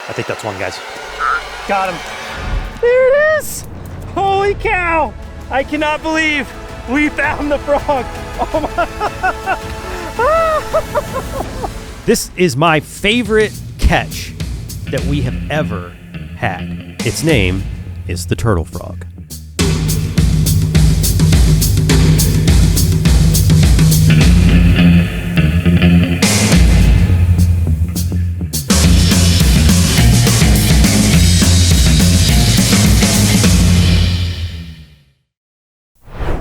I think that's one, guys. Got him. There it is. Holy cow. I cannot believe we found the frog. Oh my. This is my favorite catch that we have ever had. Its name is the turtle frog.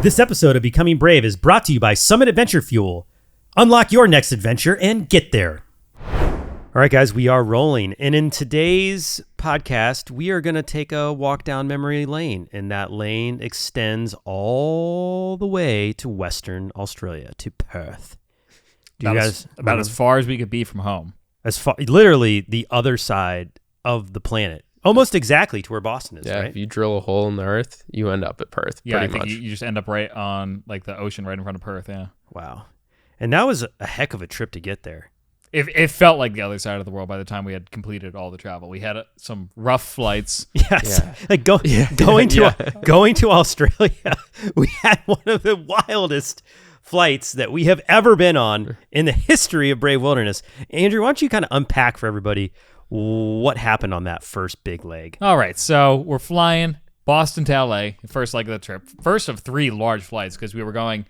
This episode of Becoming Brave is brought to you by Summit Adventure Fuel. Unlock your next adventure and get there. All right, guys, we are rolling. And in today's podcast, we are going to take a walk down memory lane. And that lane extends all the way to Western Australia, to Perth. About as far as we could be from home. Literally the other side of the planet. Almost exactly to where Boston is, yeah, right? If you drill a hole in the earth, you end up at Perth, Yeah, pretty I think much. you just end up right on like the ocean right in front of Perth, yeah. Wow. And that was a heck of a trip to get there. It felt like the other side of the world by the time we had completed all the travel. We had some rough flights. Yes. Yeah. Like going to Australia, we had one of the wildest flights that we have ever been on in the history of Brave Wilderness. Andrew, why don't you kind of unpack for everybody what happened on that first big leg? All right, so we're flying Boston to LA, first leg of the trip. First of 3 large flights because we were going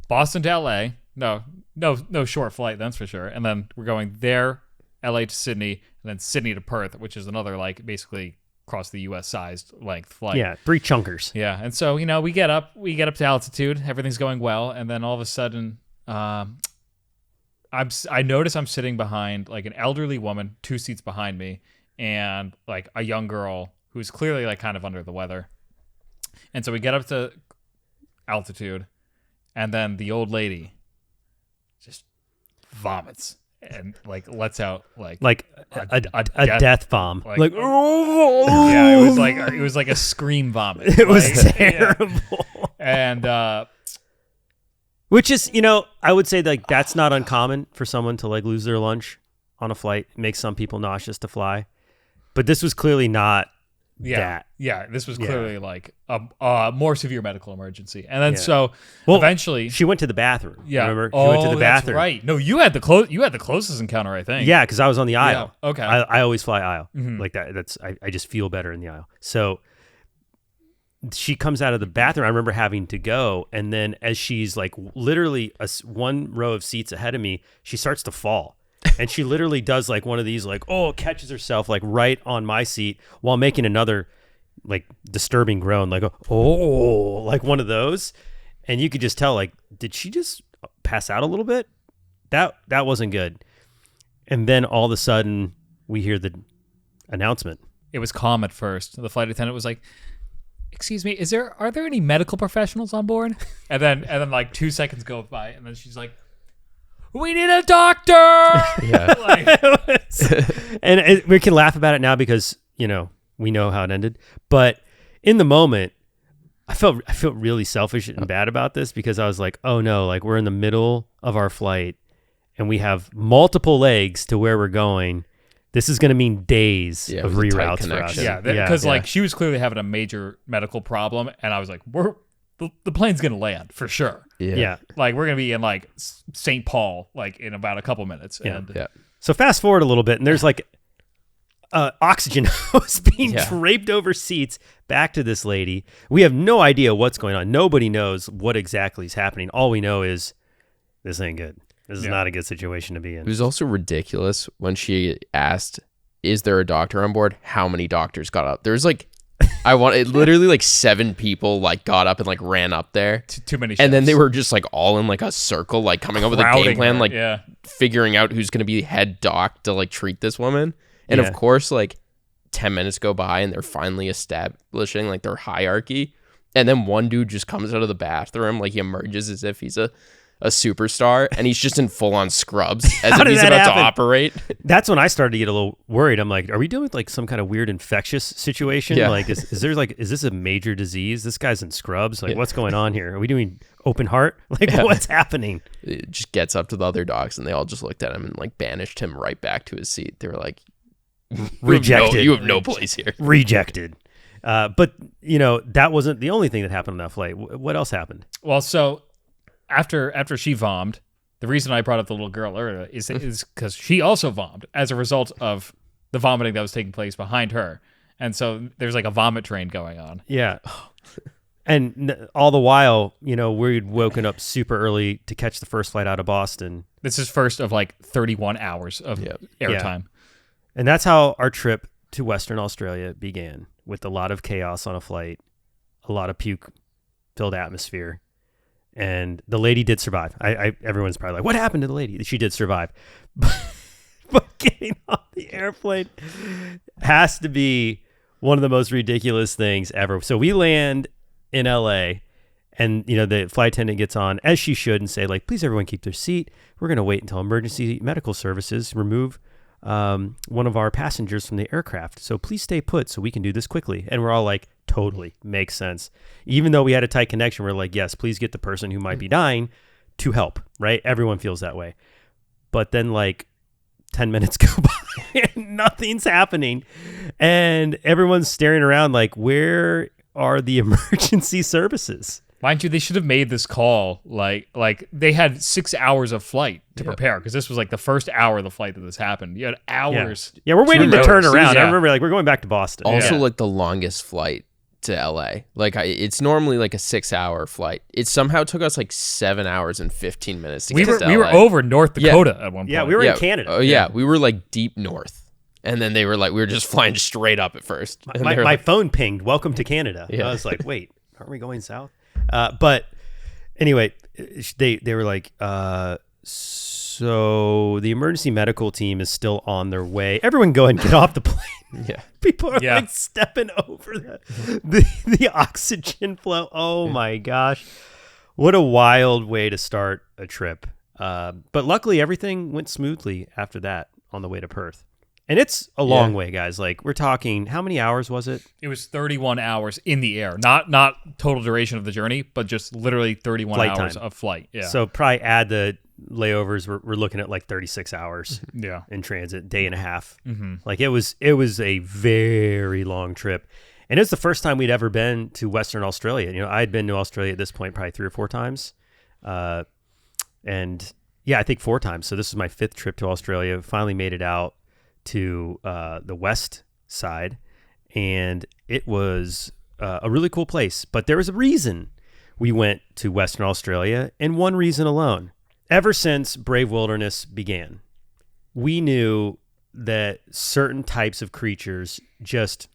Boston to LA. No short flight, that's for sure. And then we're going there, LA to Sydney, and then Sydney to Perth, which is another like basically across the US sized length flight. Yeah, 3 chunkers. Yeah, and so we get up to altitude, everything's going well, and then all of a sudden, I notice I'm sitting behind like an elderly woman 2 seats behind me, and like a young girl who's clearly like kind of under the weather. And so we get up to altitude, and then the old lady just vomits and like lets out like a death bomb. Like yeah, it was like a scream vomit. It was terrible. Yeah. And which is, I would say like that's not uncommon for someone to like lose their lunch on a flight. It makes some people nauseous to fly. But this was clearly not that. Yeah, this was clearly like a more severe medical emergency. And then so eventually she went to the bathroom. Yeah. Remember? She went to the bathroom. That's right. No, you had the closest encounter, I think. Yeah, because I was on the aisle. Yeah, okay. I always fly aisle. Mm-hmm. Like that. I just feel better in the aisle. So she comes out of the bathroom. I remember having to go, and then as she's like literally one row of seats ahead of me, she starts to fall, and she literally does like one of these like catches herself like right on my seat while making another like disturbing groan, like like one of those, and you could just tell like, did she just pass out a little bit? That wasn't good. And then all of a sudden we hear the announcement. It was calm at first. The flight attendant was like, "Excuse me, are there any medical professionals on board?" And then like 2 seconds go by, and then she's like, "We need a doctor." Yeah. And we can laugh about it now because we know how it ended. But in the moment, I felt really selfish and bad about this because I was like, oh no, like we're in the middle of our flight and we have multiple legs to where we're going. This is going to mean days of reroutes for us. Yeah, because like she was clearly having a major medical problem, and I was like, the plane's going to land for sure. Yeah. Like we're going to be in like St. Paul like in about a couple minutes. Yeah. And So fast forward a little bit, and there's like oxygen hose being draped over seats back to this lady. We have no idea what's going on. Nobody knows what exactly is happening. All we know is this ain't good. This is not a good situation to be in. It was also ridiculous when she asked, "Is there a doctor on board?" How many doctors got up? There's like, literally like 7 people like got up and like ran up there. Too many. And then they were just like all in like a circle, like coming up with a game plan, like figuring out who's going to be head doc to like treat this woman. And of course, like 10 minutes go by and they're finally establishing like their hierarchy. And then one dude just comes out of the bathroom, like he emerges as if he's a superstar, and he's just in full-on scrubs as if he's about to operate. That's when I started to get a little worried. I'm like, are we dealing with like some kind of weird infectious situation? Yeah. Like, is this a major disease? This guy's in scrubs. Like, what's going on here? Are we doing open heart? Like, what's happening? It just gets up to the other docs, and they all just looked at him and like banished him right back to his seat. They were like, Rejected. You have no place here. Rejected. But, that wasn't the only thing that happened on that flight. What else happened? Well, so after she vommed, the reason I brought up the little girl earlier is because she also vommed as a result of the vomiting that was taking place behind her. And so there's like a vomit train going on. Yeah. And all the while, we'd woken up super early to catch the first flight out of Boston. This is first of like 31 hours of airtime. And that's how our trip to Western Australia began, with a lot of chaos on a flight, a lot of puke-filled atmosphere. And the lady did survive. Everyone's probably like, what happened to the lady? She did survive. But getting off the airplane has to be one of the most ridiculous things ever. So we land in LA, and the flight attendant gets on, as she should, and say, like, please everyone keep their seat. We're going to wait until emergency medical services remove one of our passengers from the aircraft. So please stay put so we can do this quickly. And we're all like, totally makes sense. Even though we had a tight connection, we're like, yes, please get the person who might be dying to help, right? Everyone feels that way. But then like 10 minutes go by and nothing's happening. And everyone's staring around like, where are the emergency services? Mind you, they should have made this call like they had 6 hours of flight to prepare, because this was like the first hour of the flight that this happened. You had hours. Yeah, we're waiting to turn around. Yeah. I remember we're going back to Boston. Also, like the longest flight to LA. Like it's normally like a 6-hour flight. It somehow took us like 7 hours and 15 minutes to get to LA. We were over North Dakota at one point. Yeah, we were in Canada. Oh yeah, we were like deep north. And then they were like, we were just flying straight up at first. My phone pinged, welcome to Canada. Yeah. I was like, wait, aren't we going south? But anyway, they were like, so the emergency medical team is still on their way. Everyone go ahead and get off the plane. Yeah. People are like stepping over the oxygen flow. Oh my gosh. What a wild way to start a trip. But luckily everything went smoothly after that on the way to Perth. And it's a long way, guys. Like, we're talking, how many hours was it? It was 31 hours in the air. Not total duration of the journey, but just literally 31 flight hours time. Of flight. Yeah. So probably add the layovers. We're looking at like 36 hours in transit, day and a half. Mm-hmm. Like, it was a very long trip. And it was the first time we'd ever been to Western Australia. I'd been to Australia at this point probably 3 or 4 times. And yeah, I think 4 times. So this is my 5th trip to Australia. Finally made it out to the west side, and it was a really cool place. But there was a reason we went to Western Australia, and one reason alone. Ever since Brave Wilderness began, we knew that certain types of creatures just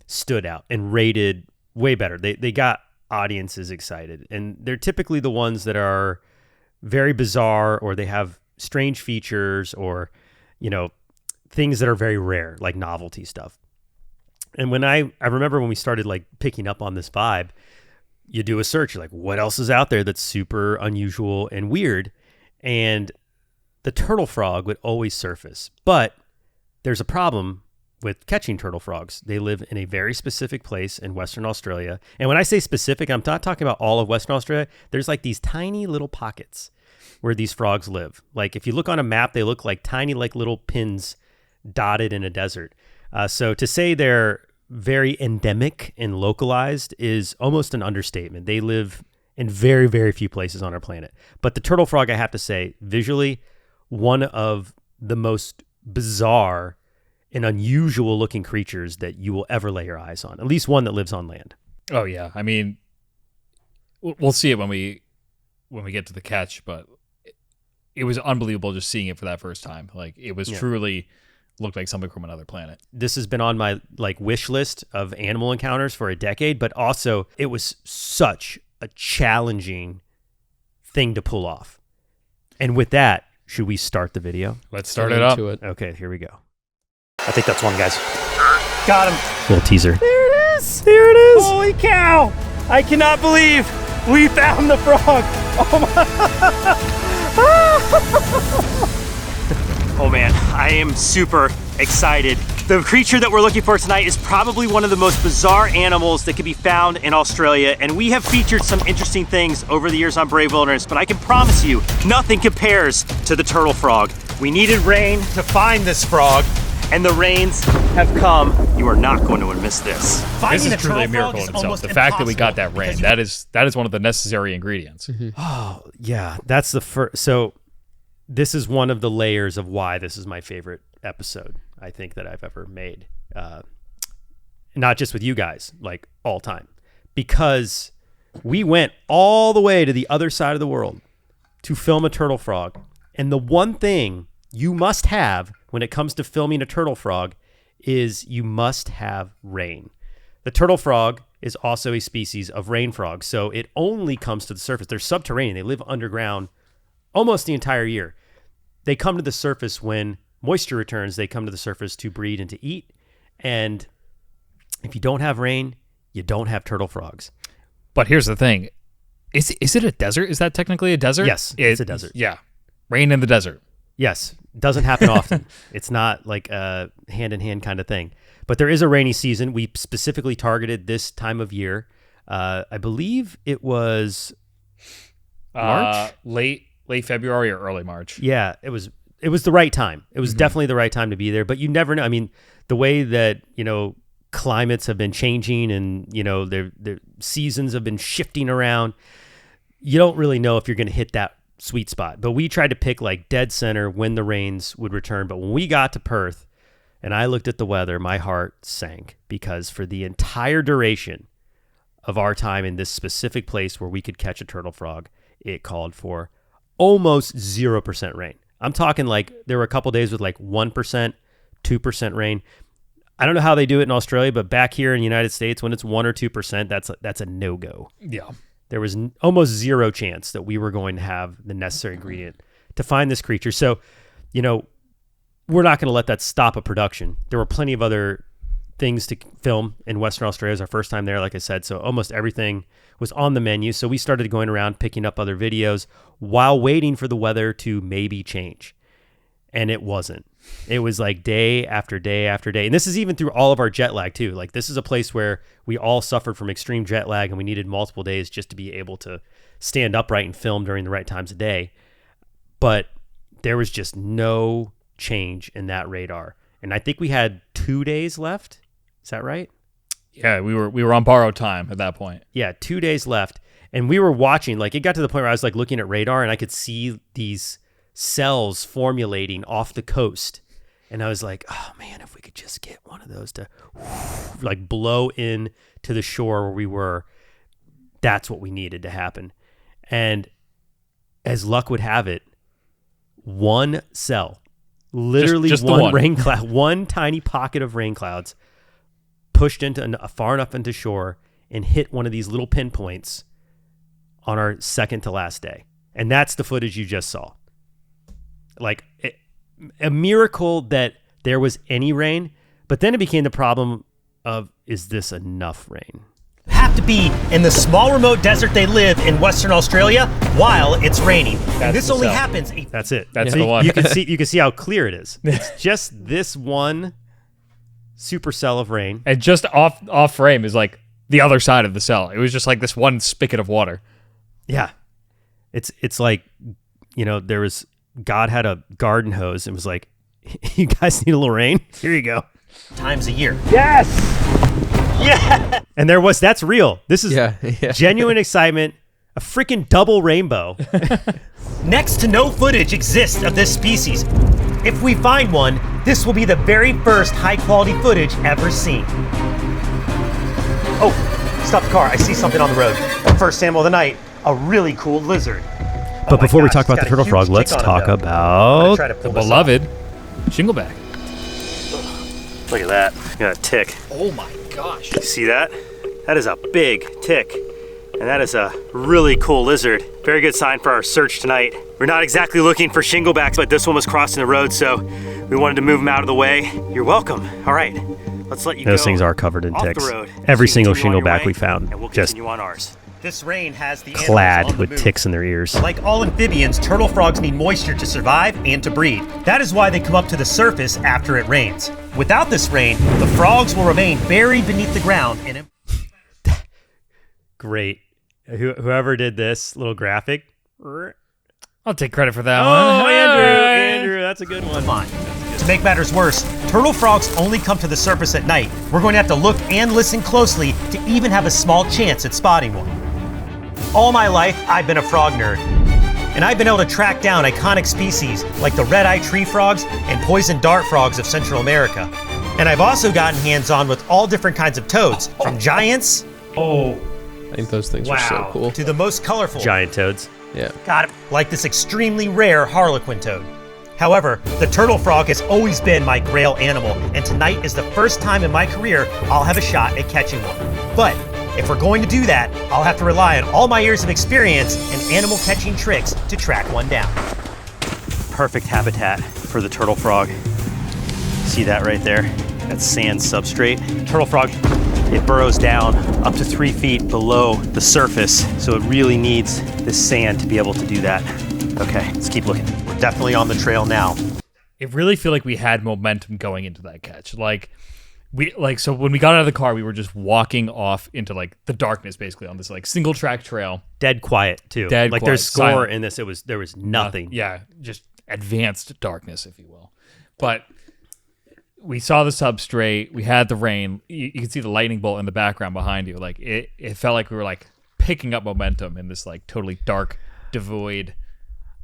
stood out and rated way better. They got audiences excited, and they're typically the ones that are very bizarre, or they have strange features, or things that are very rare, like novelty stuff. And when I remember when we started like picking up on this vibe, you do a search, you're like, what else is out there that's super unusual and weird? And the turtle frog would always surface. But there's a problem with catching turtle frogs. They live in a very specific place in Western Australia. And when I say specific, I'm not talking about all of Western Australia. There's like these tiny little pockets where these frogs live. Like if you look on a map, they look like tiny, like little pins dotted in a desert. So to say they're very endemic and localized is almost an understatement. They live in very, very few places on our planet. But the turtle frog, I have to say, visually, one of the most bizarre and unusual looking creatures that you will ever lay your eyes on. At least one that lives on land. Oh yeah, I mean, we'll see it when we get to the catch, but it was unbelievable just seeing it for that first time. Like, it was truly looked like something from another planet. This has been on my like wish list of animal encounters for a decade, but also it was such a challenging thing to pull off. And with that, should we start the video? Let's start it up. Okay, here we go. I think that's one, guys. Got him. Little teaser. There it is. There it is. Holy cow. I cannot believe we found the frog. Oh my. Oh man, I am super excited. The creature that we're looking for tonight is probably one of the most bizarre animals that can be found in Australia, and we have featured some interesting things over the years on Brave Wilderness, but I can promise you, nothing compares to the turtle frog. We needed rain to find this frog, and the rains have come. You are not going to miss this. This is truly a miracle in itself. The fact that we got that rain, that is one of the necessary ingredients. Oh, yeah. That's the first. So this is one of the layers of why this is my favorite episode, I think, that I've ever made. Not just with you guys, like all time. Because we went all the way to the other side of the world to film a turtle frog. And the one thing you must have when it comes to filming a turtle frog is you must have rain. The turtle frog is also a species of rain frog, so it only comes to the surface. They're subterranean. They live underground almost the entire year. They come to the surface when moisture returns. They come to the surface to breed and to eat. And if you don't have rain, you don't have turtle frogs. But here's the thing. Is it a desert? Is that technically a desert? Yes, it's a desert. Yeah. Rain in the desert. Yes. Doesn't happen often. It's not like a hand-in-hand kind of thing. But there is a rainy season. We specifically targeted this time of year. I believe it was March? Late February or early March. Yeah, it was the right time. It was definitely the right time to be there. But you never know. I mean, the way that, climates have been changing and, their seasons have been shifting around, you don't really know if you're going to hit that sweet spot. But we tried to pick like dead center when the rains would return. But when we got to Perth and I looked at the weather, my heart sank, because for the entire duration of our time in this specific place where we could catch a turtle frog, it called for almost 0% rain. I'm talking like there were a couple days with like 1%, 2% rain. I don't know how they do it in Australia, but back here in the United States, when it's 1 or 2%, that's a no-go. Yeah. There was almost zero chance that we were going to have the necessary ingredient to find this creature. So, we're not going to let that stop a production. There were plenty of other things to film in Western Australia. It was our first time there, like I said. So almost everything was on the menu. So we started going around picking up other videos while waiting for the weather to maybe change. And it wasn't. It was like day after day after day. And this is even through all of our jet lag too. Like this is a place where we all suffered from extreme jet lag and we needed multiple days just to be able to stand upright and film during the right times of day. But there was just no change in that radar. And I think we had 2 days left. Is that right? Yeah, we were on borrowed time at that point. Yeah, 2 days left. And we were watching, like it got to the point where I was like looking at radar and I could see these cells formulating off the coast. And I was like, oh man, if we could just get one of those to like blow in to the shore where we were, that's what we needed to happen. And as luck would have it, one cell, literally just one rain cloud, one tiny pocket of rain clouds pushed into far enough into shore and hit one of these little pinpoints on our second to last day. And that's the footage you just saw. Like a miracle that there was any rain, but then it became the problem of, is this enough rain? Have to be in the small remote desert they live in Western Australia while it's raining. And this only happens. That's it. That's so the one. You can see how clear it is. It's just this one supercell of rain. And just off frame is like the other side of the cell. It was just like this one spigot of water. Yeah. It's like, there was, God had a garden hose and was like, you guys need a little rain? Here you go. Times a year. Yes! Yeah! And that's real. This is genuine excitement, a freaking double rainbow. Next to no footage exists of this species. If we find one, this will be the very first high-quality footage ever seen. Oh, stop the car. I see something on the road. First animal of the night, a really cool lizard. But before we talk about the turtle frog, let's talk about the beloved shingleback. Look at that. Got a tick. Oh my gosh. You see that? That is a big tick. And that is a really cool lizard. Very good sign for our search tonight. We're not exactly looking for shinglebacks, but this one was crossing the road, so we wanted to move him out of the way. You're welcome. All right, let's let you go. Those things are covered in ticks. The road. Every single shingleback we found, and we'll just continue on ours. This rain has the clad with ticks in their ears. Like all amphibians, turtle frogs need moisture to survive and to breed. That is why they come up to the surface after it rains. Without this rain, the frogs will remain buried beneath the ground. Great. Whoever did this little graphic. I'll take credit for that one. Oh, Andrew, that's a good one. Come on. To To make matters worse, turtle frogs only come to the surface at night. We're going to have to look and listen closely to even have a small chance at spotting one. All my life, I've been a frog nerd. And I've been able to track down iconic species like the red-eye tree frogs and poison dart frogs of Central America. And I've also gotten hands-on with all different kinds of toads, from giants I think those things are so cool. to the most colorful. Giant toads. Yeah. Got it. Like this extremely rare harlequin toad. However, the turtle frog has always been my grail animal, and tonight is the first time in my career I'll have a shot at catching one. But if we're going to do that, I'll have to rely on all my years of experience and animal catching tricks to track one down. Perfect habitat for the turtle frog. See that right there? That's sand substrate. Turtle frog, it burrows down up to 3 feet below the surface, so it really needs this sand to be able to do that. Okay, let's keep looking. We're definitely on the trail now. It really feel like we had momentum going into that catch. So when we got out of the car, we were just walking off into like the darkness, basically on this like single track trail. Dead quiet too. Dead like quiet, there's score silent. in this. There was nothing. Yeah, just advanced darkness, if you will. But we saw the substrate. We had the rain. You can see the lightning bolt in the background behind you. Like it felt like we were like picking up momentum in this like totally dark, devoid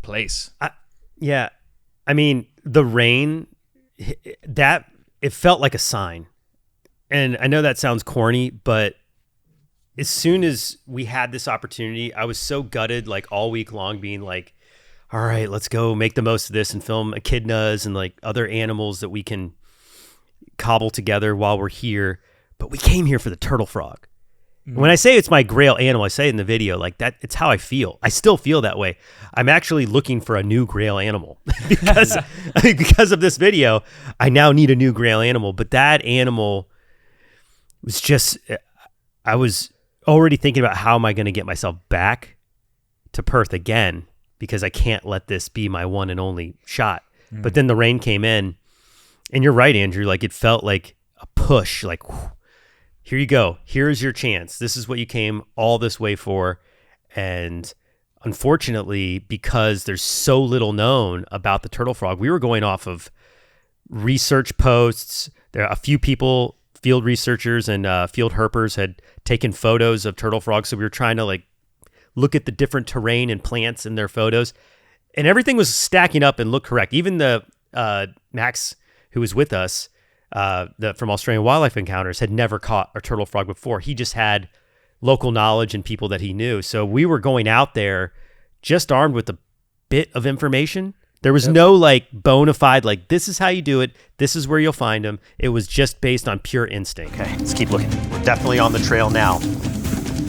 place. Yeah, I mean the rain, that it felt like a sign. And I know that sounds corny, but as soon as we had this opportunity, I was so gutted like all week long being like, all right, let's go make the most of this and film echidnas and like other animals that we can cobble together while we're here. But we came here for the turtle frog. When I say it's my grail animal, I say it in the video, like that, it's how I feel. I still feel that way. I'm actually looking for a new grail animal because of this video. I now need a new grail animal, but that animal was just, I was already thinking about how am I going to get myself back to Perth again, because I can't let this be my one and only shot. But then the rain came in, and you're right, Andrew, like it felt like a push, like, whew, here you go. Here's your chance. This is what you came all this way for. And unfortunately, because there's so little known about the turtle frog, we were going off of research posts. There are a few people, field researchers and field herpers, had taken photos of turtle frogs. So we were trying to like look at the different terrain and plants in their photos, and everything was stacking up and looked correct. Even the Max, who was with us, from Australian Wildlife Encounters, had never caught a turtle frog before. He just had local knowledge and people that he knew. So we were going out there just armed with a bit of information. There was no like bona fide, like this is how you do it. This is where you'll find them. It was just based on pure instinct. Okay, let's keep looking. We're definitely on the trail now.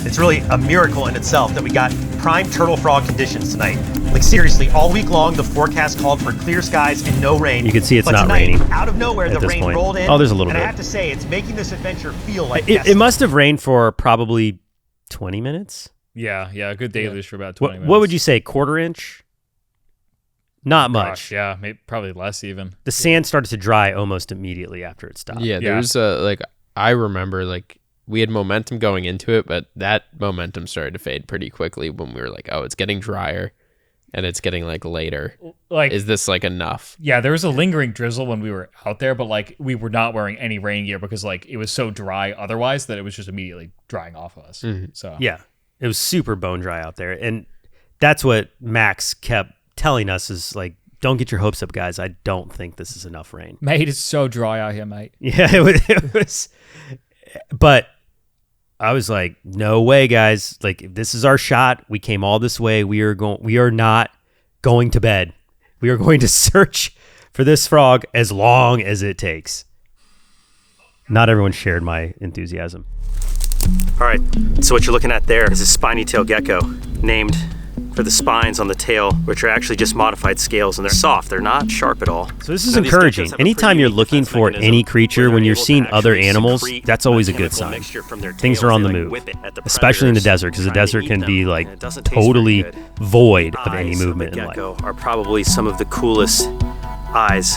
It's really a miracle in itself that we got prime turtle frog conditions tonight. Like seriously, all week long, the forecast called for clear skies and no rain. You can see it's but not tonight, raining out of nowhere, at the this rain point. rolled in. Oh, there's a little and bit. I have to say, it's making this adventure feel like it must have rained for probably 20 minutes. Yeah, a good deluge for about 20 minutes. What would you say, quarter inch? Not much. Gosh, yeah, maybe, probably less even. The sand started to dry almost immediately after it stopped. Yeah, there was I remember like we had momentum going into it, but that momentum started to fade pretty quickly when we were like, oh, it's getting drier and it's getting like later. Like, is this like enough? Yeah, there was a lingering drizzle when we were out there, but like we were not wearing any rain gear because like it was so dry otherwise that it was just immediately drying off of us. Mm-hmm. So yeah, it was super bone dry out there. And that's what Max kept telling us is like, don't get your hopes up, guys. I don't think this is enough rain. Mate, it's so dry out here, mate. Yeah, it was. But I was like, no way, guys. Like, if this is our shot. We came all this way. We are not going to bed. We are going to search for this frog as long as it takes. Not everyone shared my enthusiasm. All right, so what you're looking at there is a spiny tail gecko, named for the spines on the tail, which are actually just modified scales, and they're soft. They're not sharp at all. So this is encouraging. Anytime you're looking for any creature, when you're seeing other animals, that's always a good sign. Things are on the move, especially in the desert, because the desert can be like totally void of any movement in life. Are probably some of the coolest eyes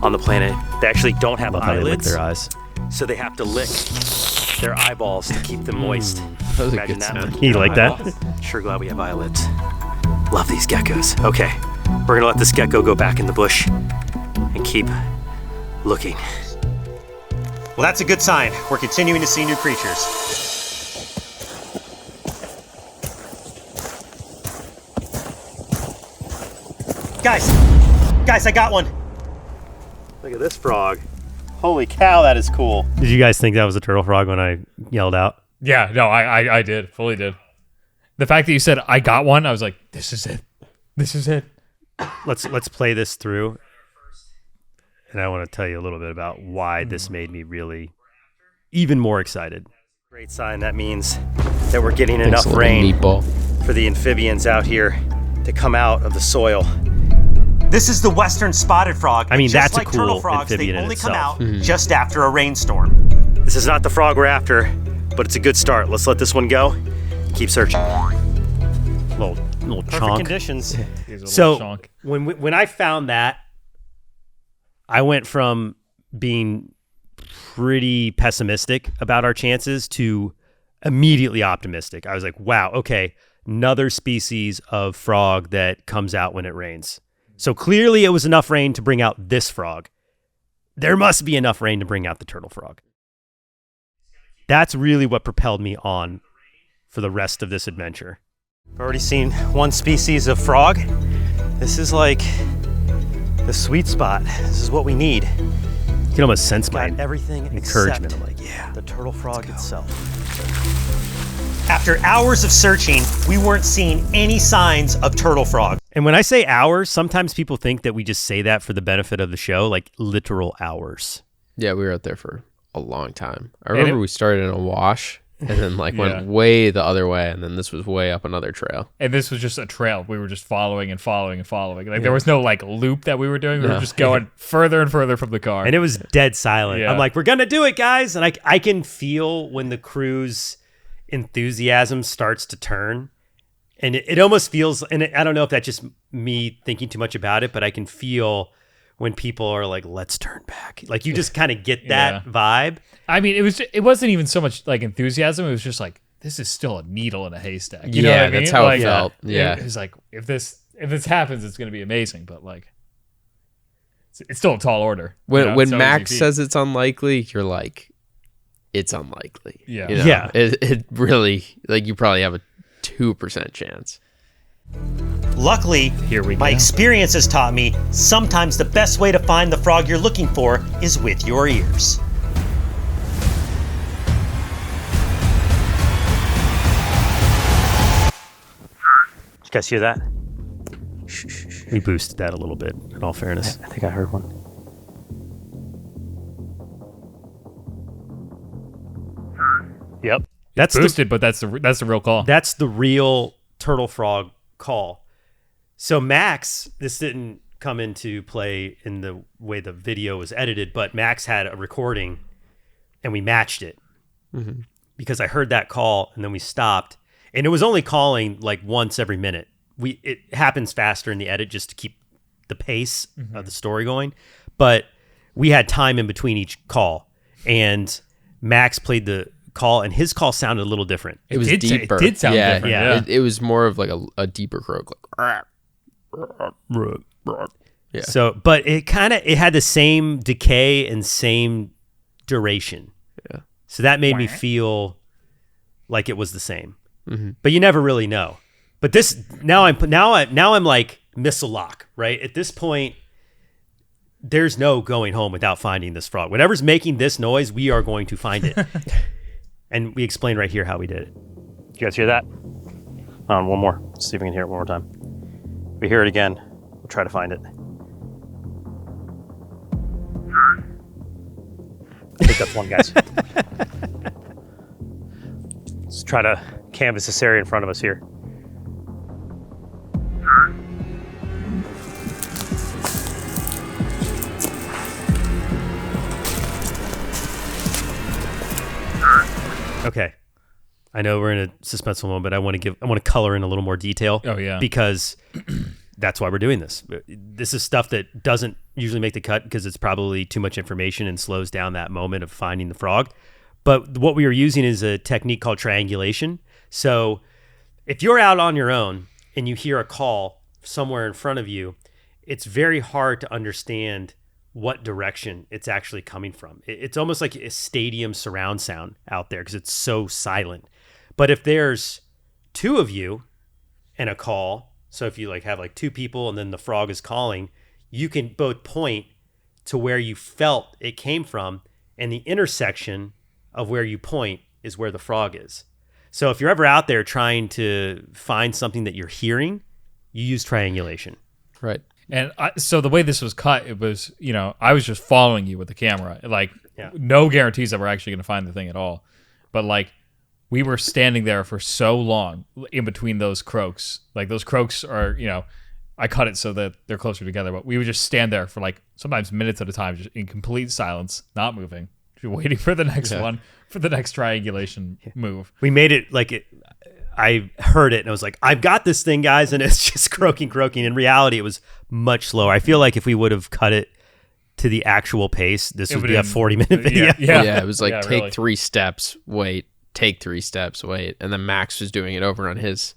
on the planet. They actually don't have eyelids. How they lick their eyes. So they have to lick their eyeballs to keep them moist. Imagine that. You like that? Sure glad we have eyelids. Love these geckos. Okay, we're gonna let this gecko go back in the bush and keep looking. Well, that's a good sign. We're continuing to see new creatures. Guys, I got one. Look at this frog. Holy cow, that is cool. Did you guys think that was a turtle frog when I yelled out? Yeah, no, I did, fully did. The fact that you said I got one, I was like, this is it. This is it. Let's play this through. And I want to tell you a little bit about why this made me really even more excited. Great sign. That means that we're getting enough rain for the amphibians out here to come out of the soil. This is the western spotted frog. I mean, just that's like a cool turtle frogs, amphibian they in only come itself. out just after a rainstorm. This is not the frog we're after, but it's a good start. Let's let this one go. Keep searching. Little Perfect chonk. conditions. So when I found that, I went from being pretty pessimistic about our chances to immediately optimistic. I was like, wow, okay, another species of frog that comes out when it rains. So clearly it was enough rain to bring out this frog. There must be enough rain to bring out the turtle frog. That's really what propelled me on for the rest of this adventure. I've already seen one species of frog. This is like the sweet spot. This is what we need. You can almost sense my everything encouragement. Except I'm like, yeah, the turtle frog itself. After hours of searching, we weren't seeing any signs of turtle frog. And when I say hours, sometimes people think that we just say that for the benefit of the show, like literal hours. Yeah, we were out there for a long time. I remember we started in a wash and then went way the other way, and then this was way up another trail. And this was just a trail. We were just following and following and following. Like there was no loop that we were doing. We were just going further and further from the car. And it was dead silent. Yeah. I'm like, we're going to do it, guys. And I can feel when the crew's enthusiasm starts to turn. And it almost feels, and I don't know if that's just me thinking too much about it, but I can feel when people are like, let's turn back. Like you just kind of get that vibe. I mean, it wasn't even so much like enthusiasm. It was just like, this is still a needle in a haystack. You know what I mean? That's how it felt. Yeah. It was like, if this happens, it's going to be amazing. But like, it's still a tall order. When Max says it's unlikely, you're like, it's unlikely. Yeah. You know? Yeah. It really, like, you probably have a 2% chance. Luckily, my experience has taught me sometimes the best way to find the frog you're looking for is with your ears. Did you guys hear that? We boosted that a little bit, in all fairness. I think I heard one. Yep. That's boosted, but that's the real call. That's the real turtle frog call. So Max, this didn't come into play in the way the video was edited, but Max had a recording and we matched it because I heard that call and then we stopped, and it was only calling like once every minute. It happens faster in the edit just to keep the pace of the story going, but we had time in between each call, and Max played the call, and his call sounded a little different. It was deeper. It did sound different. Yeah. It was more of like a deeper croak. Like, yeah. So, but it had the same decay and same duration. Yeah. So that made me feel like it was the same. But you never really know. But this now I'm like missile lock, right? At this point, there's no going home without finding this frog. Whatever's making this noise, we are going to find it. And we explain right here how we did it. Did you guys hear that? One more. Let's see if we can hear it one more time. If we hear it again, we'll try to find it. I think that's one, guys. Let's try to canvas this area in front of us here. Okay. I know we're in a suspenseful moment, but I want to color in a little more detail. Oh, yeah. Because that's why we're doing this. This is stuff that doesn't usually make the cut because it's probably too much information and slows down that moment of finding the frog. But what we are using is a technique called triangulation. So if you're out on your own and you hear a call somewhere in front of you, it's very hard to understand what direction it's actually coming from. It's almost like a stadium surround sound out there because it's so silent. But if there's two of you and a call, so if you like have like two people and then the frog is calling, you can both point to where you felt it came from, and the intersection of where you point is where the frog is. So if you're ever out there trying to find something that you're hearing, you use triangulation. Right. And so the way this was cut, it was, I was just following you with the camera. Like, no guarantees that we're actually going to find the thing at all. But, like, we were standing there for so long in between those croaks. Like, those croaks are, I cut it so that they're closer together. But we would just stand there for, like, sometimes minutes at a time, just in complete silence, not moving, just waiting for the next one, for the next triangulation move. We made it like it. I heard it and I was like, I've got this thing, guys, and it's just croaking. In reality, it was much slower. I feel like if we would have cut it to the actual pace, this would be a 40-minute video. Yeah, it was like take 3 steps, wait, take 3 steps, wait, and then Max was doing it over on his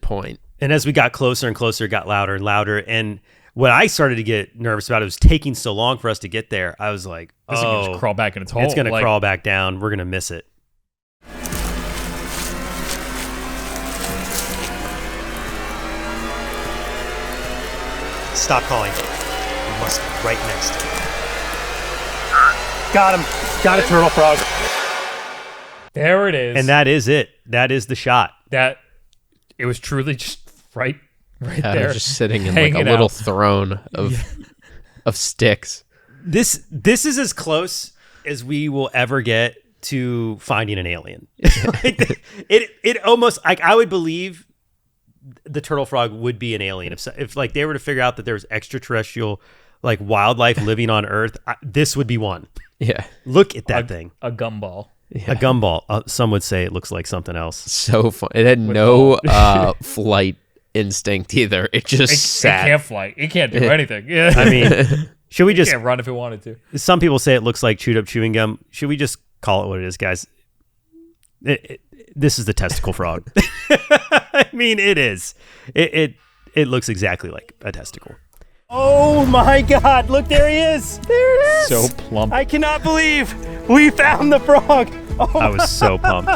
point. And as we got closer and closer, it got louder and louder. And what I started to get nervous about, it was taking so long for us to get there. I was like, this is going to crawl back in its hole. It's going to crawl back down. We're going to miss it. Stop calling. We must be right next to him. Got him. Got a turtle frog. There it is. And that is it. That is the shot. It was truly just right there. Just sitting in like a little throne of sticks. This is as close as we will ever get to finding an alien. it almost, like, I would believe the turtle frog would be an alien if like they were to figure out that there was extraterrestrial like wildlife living on Earth. This would be one. Yeah, look at that thing. A gumball. Yeah. A gumball. Some would say it looks like something else. So fun. It had no flight instinct either. It just sat. It can't fly. It can't do anything. Yeah. I mean, should we just can't run if it wanted to? Some people say it looks like chewed up chewing gum. Should we just call it what it is, guys? This is the testicle frog. I mean, it is. It looks exactly like a testicle. Oh my God! Look, there he is. There it is. So plump. I cannot believe we found the frog. Oh, I was so pumped.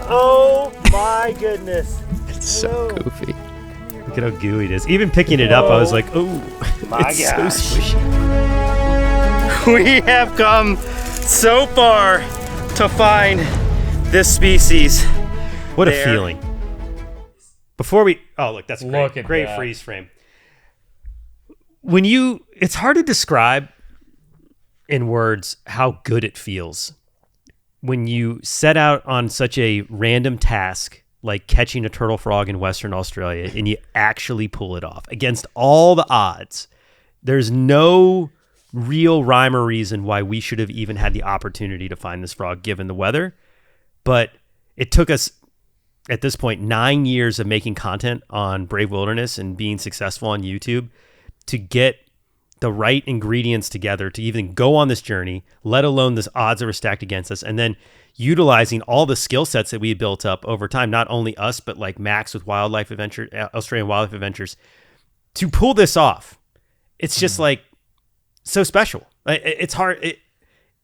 Oh my goodness! It's so goofy. Look at how gooey it is. Even picking it up, I was like, oh, it's so squishy. We have come so far to find this species. What a feeling. Before we, look, that's great. Great freeze frame. It's hard to describe in words how good it feels when you set out on such a random task like catching a turtle frog in Western Australia and you actually pull it off against all the odds. There's no real rhyme or reason why we should have even had the opportunity to find this frog given the weather. But it took us, at this point, 9 years of making content on Brave Wilderness and being successful on YouTube to get the right ingredients together to even go on this journey, let alone the odds that were stacked against us. And then utilizing all the skill sets that we had built up over time, not only us, but like Max with Australian Wildlife Adventures, to pull this off. It's just like so special. It's hard.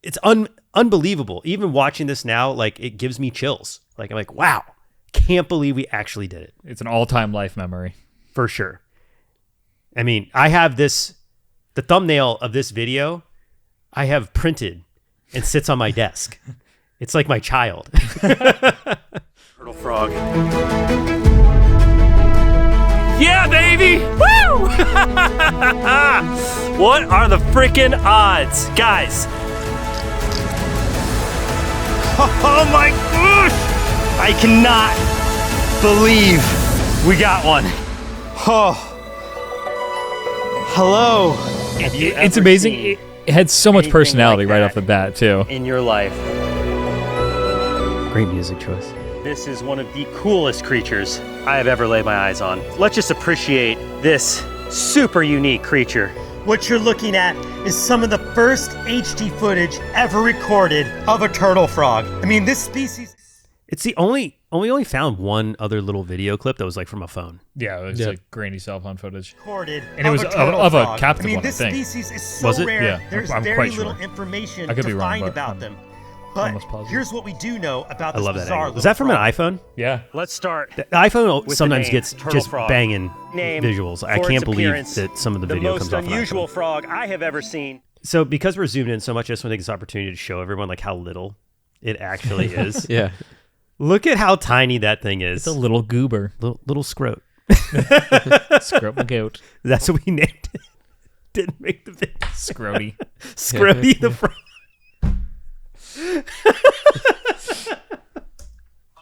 It's unbelievable. Even watching this now, like, it gives me chills. Like, I'm like, wow, can't believe we actually did it. It's an all-time life memory. For sure. I mean, I have the thumbnail of this video, I have printed and sits on my desk. It's like my child. Turtle frog. Yeah, baby! Woo! What are the freaking odds? Guys. Oh my gosh! I cannot believe we got one. Oh. Hello. It's amazing. It had so much personality right off the bat, too. In your life. Great music choice. This is one of the coolest creatures I have ever laid my eyes on. Let's just appreciate this super unique creature. What you're looking at is some of the first HD footage ever recorded of a turtle frog. I mean, this species... It's the only found one other little video clip that was like from a phone. Yeah, it was like grainy cell phone footage. And it was of a captive one, I this think. species is so Was it? rare. Yeah, There's I'm very quite little sure. information I could be to wrong, find but about I'm them. But almost positive. here's what we do know about I this love that bizarre angle. Is that from an iPhone? Yeah. Let's start. The iPhone With sometimes the name, gets turtle just frog. banging Name visuals. I for can't its believe appearance, that some of the the video most comes off an unusual iPhone. frog I have ever seen. So because we're zoomed in so much, I just want to take this opportunity to show everyone like how little it actually is. Yeah. Look at how tiny that thing is. It's a little goober. Little scrote. Scrub goat. That's what we named it. Didn't make the video. Scrody. Scrody the frog.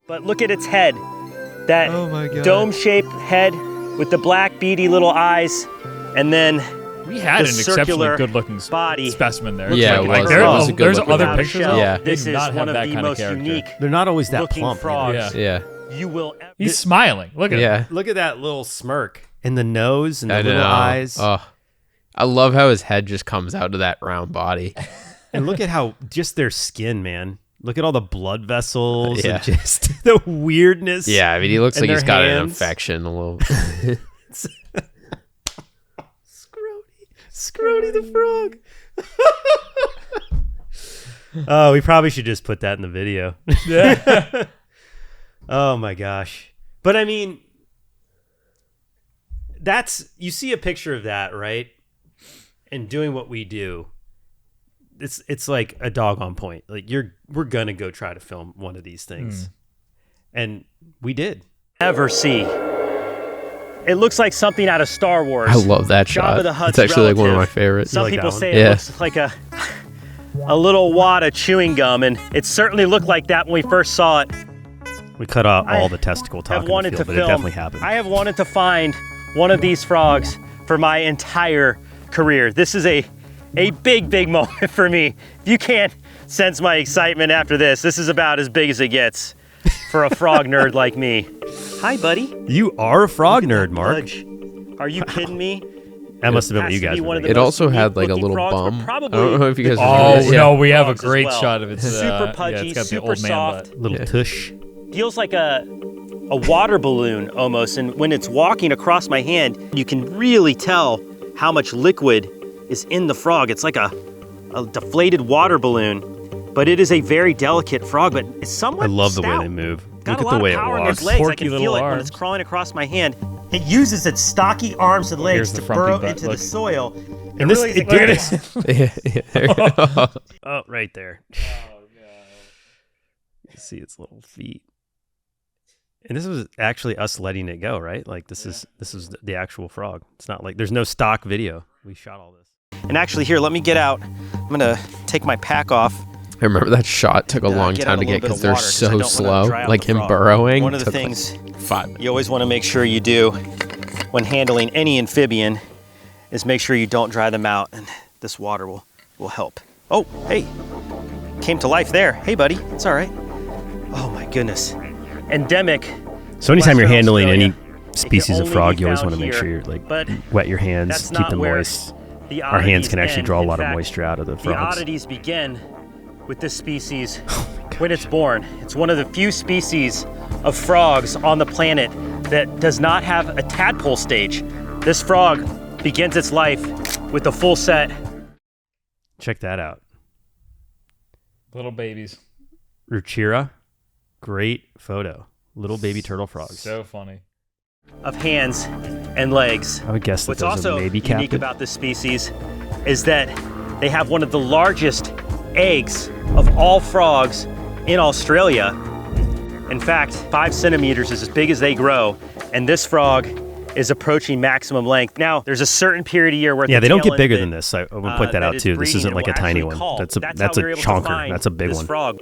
But look at its head. That Oh my God. dome-shaped head with the black beady little eyes, and then We had the an exceptionally circular good-looking body. specimen there. Yeah, Like, it was. there- That was a good there's looking other one. pictures Shell. of Yeah. it. This They is did not one have of that the kind of most character. unique They're not always that looking plump. frogs Yeah. Yeah. you will ever. He's smiling. Look at him. Yeah. Look at that little smirk and the nose and the I little know. eyes. Oh, I love how his head just comes out of that round body. And look at how just their skin, man. Look at all the blood vessels Yeah. and just the weirdness. Yeah, I mean, he looks And like he's their got an hands. infection a little. Scrody the frog. Oh, we probably should just put that in the video. Yeah. Oh my gosh. But I mean, you see a picture of that, right? And doing what we do, it's like a dog on point. Like we're gonna go try to film one of these things. And we did. ever see. It looks like something out of Star Wars. I love that Jabba shot. the Hutt's It's actually like one of my relative. favorites. Some like people that one? say it Yeah. looks like a little wad of chewing gum, and it certainly looked like that when we first saw it. We cut out I all the testicle talk have in the wanted field, to but film. it definitely happened. I have wanted to find one of these frogs for my entire career. This is a big moment for me. If you can't sense my excitement after this is about as big as it gets for a frog nerd like me. Hi, buddy. You are a frog nerd, Mark. Pudge. Are you kidding me? That must have been what Has you to guys be were one of the thinking. It most also had like a unique-looking little frogs, but bum. I probably don't know if you guys. Oh, remember that. no, we have a frogs as great well. shot of its Super pudgy, it's got the super old man soft. butt. Little Yeah. tush. Feels like a water balloon almost, and when it's walking across my hand, you can really tell how much liquid is in the frog. It's like a deflated water balloon, but it is a very delicate frog, but it's somewhat I love the way stout. they move. Got Look a at lot the way of it power in walks. its legs. I Porky can feel little it when arms. it's crawling across my hand. It uses its stocky arms and legs Here's to the frumpy burrow butt, into look. the soil. And this, really it look did at this. Yeah, there you go. Oh, right there. You see its little feet. And this was actually us letting it go, right? Like this is the actual frog. It's not like there's no stock video. We shot all this. And actually, here, let me get out. I'm gonna take my pack off. I remember that shot took a long Get time out to a get little because bit of they're water 'cause I so don't wanna slow. dry out Like the him frog. burrowing. One of the took, like, things 5 minutes. you always want to make sure you do when handling any amphibian is make sure you don't dry them out, and this water will help. Oh, hey, came to life there. Hey, buddy, it's all right. Oh my goodness, endemic. So anytime you're Western handling any Australia. species It of can frog, only be you always found want to make here, sure you're like but wet your hands, that's keep not them where moist. the Our hands oddities can actually end. draw a In lot of fact, moisture out of the The frogs. oddities begin with this species when it's born. It's one of the few species of frogs on the planet that does not have a tadpole stage. This frog begins its life with a full set. Check that out. Little babies. Ruchira, great photo. Little baby turtle frogs. So funny. Of hands and legs. I would guess that What's those also are maybe unique captive. about this species is that they have one of the largest eggs of all frogs in Australia. In fact, 5 centimeters is as big as they grow, and this frog is approaching maximum length. Now, there's a certain period of year where Yeah, the they don't tail get bigger end than that, this. I would point that out is too. This breeding isn't and like a will tiny actually one. call. That's a how we were able to chonker. find That's a big this one. frog.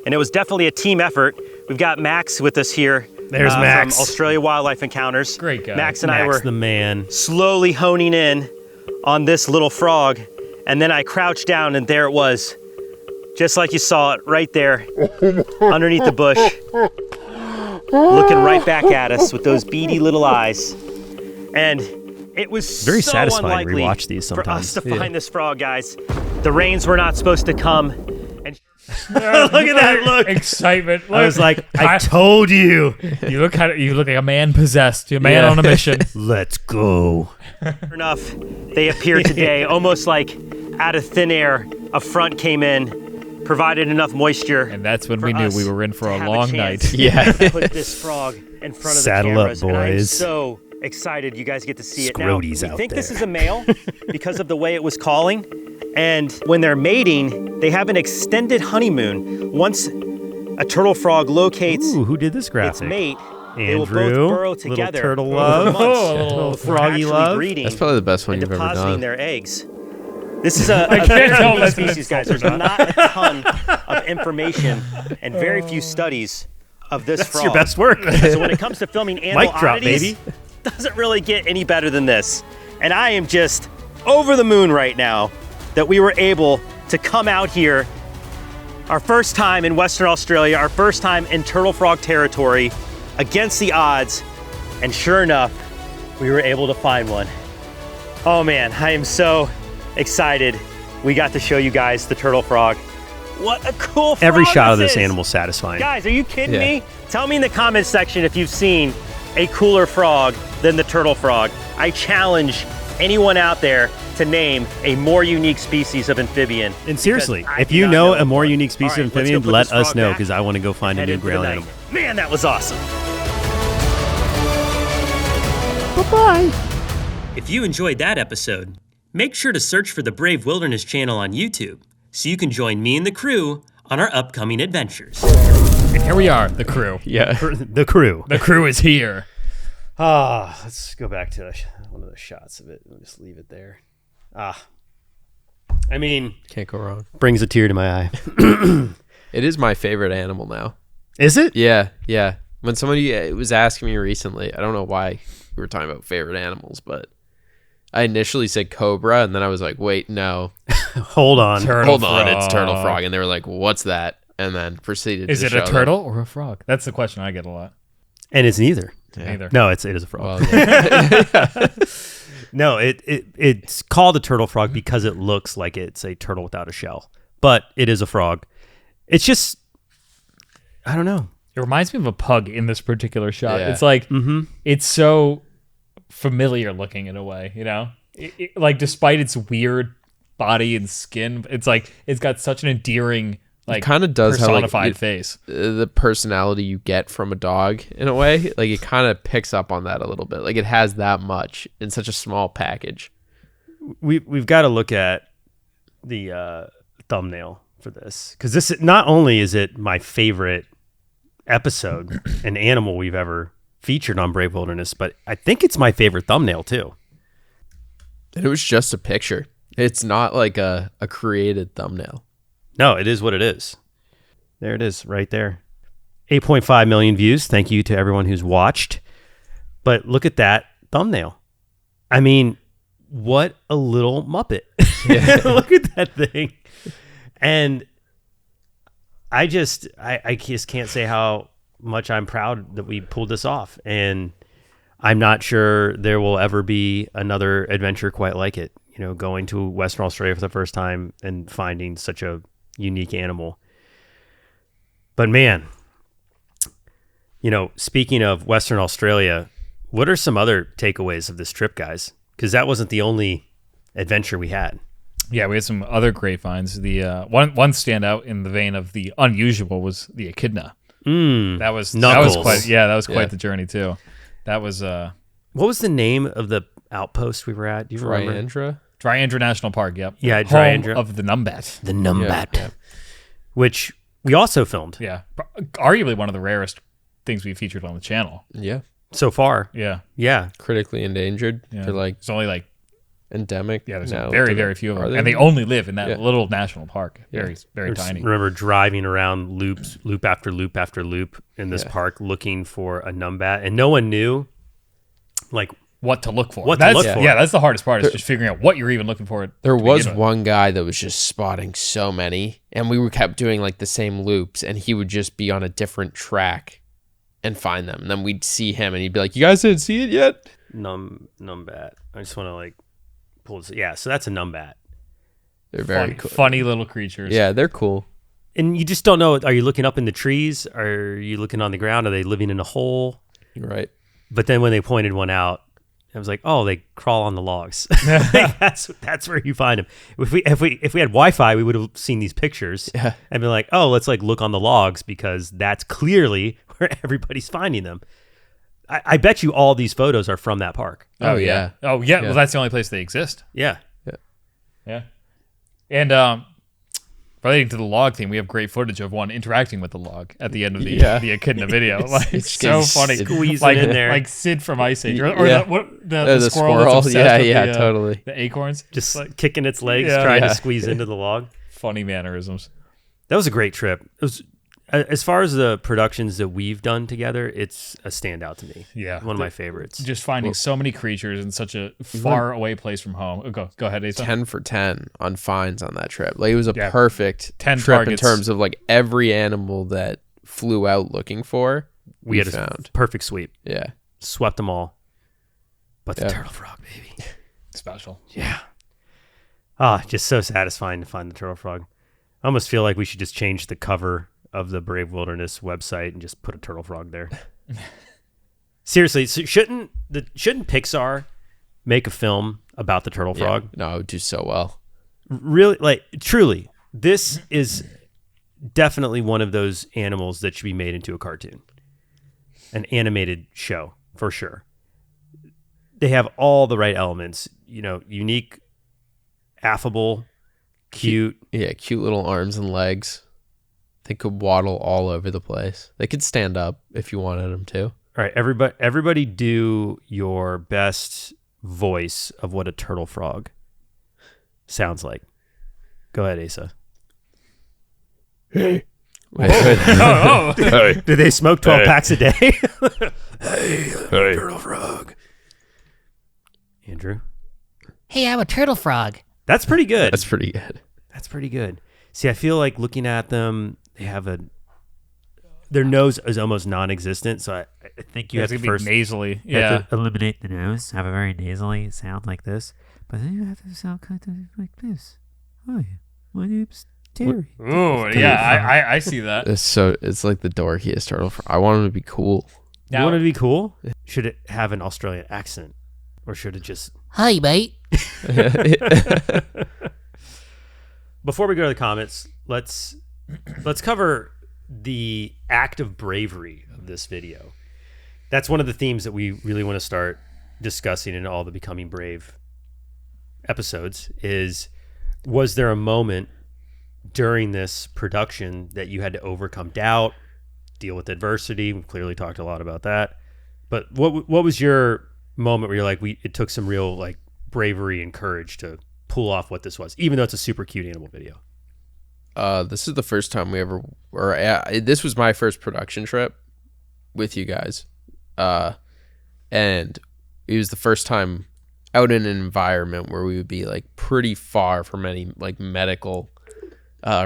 And it was definitely a team effort. We've got Max with us here. There's Max. From Australia Wildlife Encounters. Great guy. Max and I Max were the man. slowly honing in on this little frog, and then I crouched down, and there it was, just like you saw it right there underneath the bush, looking right back at us with those beady little eyes. And it was Very so satisfying to unlikely rewatch these for us sometimes. to find this frog, guys. The rains were not supposed to come, and Look at that look. Excitement. I was like, I told you. You look like a man possessed. You're a man on a mission. Let's go. Sure enough, they appeared today, almost like out of thin air. A front came in, provided enough moisture. And that's when we knew we were in for a long night. Yeah. Put this frog in front of Saddle the up, cameras. And I'm boys. so excited you guys get to see it now. Scroties We out think this there. is a male because of the way it was calling. And when they're mating, they have an extended honeymoon. Once a turtle frog locates Ooh, who did this its graphic? mate, they will both Andrew, burrow little together turtle over love. months. Little before froggy actually love. breeding That's probably the best one and you've ever depositing done. their eggs. This is a can't very tell unique that's an species, guys. There's not a ton of information and very few studies of this That's frog. your best work. So when it comes to filming animal Mic drop, oddities, baby. doesn't really get any better than this. And I am just over the moon right now that we were able to come out here, our first time in Western Australia, our first time in turtle frog territory, against the odds, and sure enough, we were able to find one. Oh man, I am so excited. We got to show you guys the turtle frog. What a cool frog Every shot of this is. animal satisfying. Guys, are you kidding Yeah. me? Tell me in the comments section if you've seen a cooler frog than the turtle frog. I challenge anyone out there to name a more unique species of amphibian. And seriously, because I if do you not know it a more one. unique species All of right, let's go amphibian, put let this us frog know back because I want to go find a head new into the ground night. animal. Man, that was awesome. Bye-bye. If you enjoyed that episode, make sure to search for the Brave Wilderness channel on YouTube so you can join me and the crew on our upcoming adventures. And here we are, the crew. Yeah. The crew. The crew is here. Let's go back to one of those shots of it. We'll just leave it there. I mean, Can't go wrong. brings a tear to my eye. It is my favorite animal now. Is it? Yeah, yeah. When somebody was asking me recently, I don't know why we were talking about favorite animals, but I initially said cobra, and then I was like, wait, no. Hold on. Hold on, it's turtle frog. And they were like, what's that? And then proceeded Is to it show a them. turtle or a frog? That's the question I get a lot. And it's neither. Neither. No, it is a frog. Well, yeah. No, it's called a turtle frog because it looks like it's a turtle without a shell, but it is a frog. It's just, I don't know. It reminds me of a pug in this particular shot. Yeah. It's like, it's so familiar looking in a way, you know? Like, despite its weird body and skin, it's like, it's got such an endearing, like, kind of does have personified like face. the personality you get from a dog in a way. Like it kind of picks up on that a little bit. Like it has that much in such a small package. We've got to look at the thumbnail for this because this not only is it my favorite episode and animal we've ever featured on Brave Wilderness, but I think it's my favorite thumbnail too. And it was just a picture. It's not like a created thumbnail. No, it is what it is. There it is right there. 8.5 million views. Thank you to everyone who's watched. But look at that thumbnail. I mean, what a little Muppet. Look at that thing. And I just can't say how much I'm proud that we pulled this off. And I'm not sure there will ever be another adventure quite like it. You know, going to Western Australia for the first time and finding such a unique animal. But man, you know, speaking of Western Australia, what are some other takeaways of this trip, guys? Because that wasn't the only adventure we had. Yeah, we had some other great finds. The one standout in the vein of the unusual was the echidna. That was Knuckles. quite the journey too. That was What was the name of the outpost we were at? Do you remember? Ryandra? Dryandra National Park. Yep. Yeah, Home Dryandra. of the Numbat. The Numbat, Yeah. which we also filmed Yeah, arguably one of the rarest things we featured on the channel. Yeah. so far. Yeah, Yeah. Critically endangered. yeah. They're like it's only like endemic. there's now. very very few of Are them, they? and they only live in that Yeah. little national park. Very Yeah. very I just tiny. remember driving around loop after loop after loop in this Yeah. park looking for a Numbat, and no one knew like What to look for? What to That's, look for. Yeah, that's the hardest part. Is just figuring out what you're even looking for. There to was begin with. one guy that was just spotting so many, and we were kept doing like the same loops, and he would just be on a different track and find them. And then we'd see him, and he'd be like, "You guys didn't see it yet?" Numbat. I just want to like pull this. Yeah, so that's a Numbat. They're very funny, cool. funny little creatures. Yeah, they're cool. And you just don't know. Are you looking up in the trees? Are you looking on the ground? Are they living in a hole? Right. But then when they pointed one out, I was like, oh, they crawl on the logs. Like, that's where you find them. If we had Wi-Fi, we would have seen these pictures and been like, oh, let's like look on the logs because that's clearly where everybody's finding them. I bet you all these photos are from that park. Oh yeah. Oh yeah. Well, that's the only place they exist. Yeah. Yeah. And relating to the log theme, we have great footage of one interacting with the log at the end of the echidna video. Like, it's so funny. Squeezing like, in there. Like Sid from Ice Age. Or the squirrel. That's obsessed with totally. The acorns. Just like kicking its legs, trying to squeeze into the log. Funny mannerisms. That was a great trip. It was, as far as the productions that we've done together, it's a standout to me. Yeah. One of my favorites. Just finding so many creatures in such a far away place from home. Go ahead, Asa. 10 for 10 on finds on that trip. Like, it was a perfect 10 trip targets. in terms of like every animal that flew out looking for. We had found a perfect sweep. Yeah. Swept them all. But the turtle frog, baby. Special. Yeah. Just so satisfying to find the turtle frog. I almost feel like we should just change the cover of the Brave Wilderness website and just put a turtle frog there. Seriously, so shouldn't Pixar make a film about the turtle frog? No, it would do so well. Really, like, truly, this is definitely one of those animals that should be made into a cartoon, an animated show for sure. They have all the right elements, unique, affable, cute. Yeah, cute little arms and legs. They could waddle all over the place. They could stand up if you wanted them to. All right, everybody do your best voice of what a turtle frog sounds like. Go ahead, Asa. Hey. Hey. Do they smoke 12 packs a day? Hey, turtle frog. Andrew? Hey, I'm a turtle frog. That's pretty good. That's pretty good. That's pretty good. See, I feel like looking at them, they have their nose is almost non-existent, so I think you have to first nasally. Have to eliminate the nose, have a very nasally sound like this, but then you have to sound kind of like this. Hi, my name's Terry. Ooh, yeah, I see that. It's like the dorkiest turtle frog. I want him to be cool. You want it to be cool? Should it have an Australian accent, or should it just? Hi, mate. Before we go to the comments, let's cover the act of bravery of this video. That's one of the themes that we really want to start discussing in all the Becoming Brave episodes was there a moment during this production that you had to overcome doubt, deal with adversity? We've clearly talked a lot about that. But what was your moment where you're like, it took some real like bravery and courage to pull off what this was, even though it's a super cute animal video? This is the first time this was my first production trip with you guys. And it was the first time out in an environment where we would be like pretty far from any like medical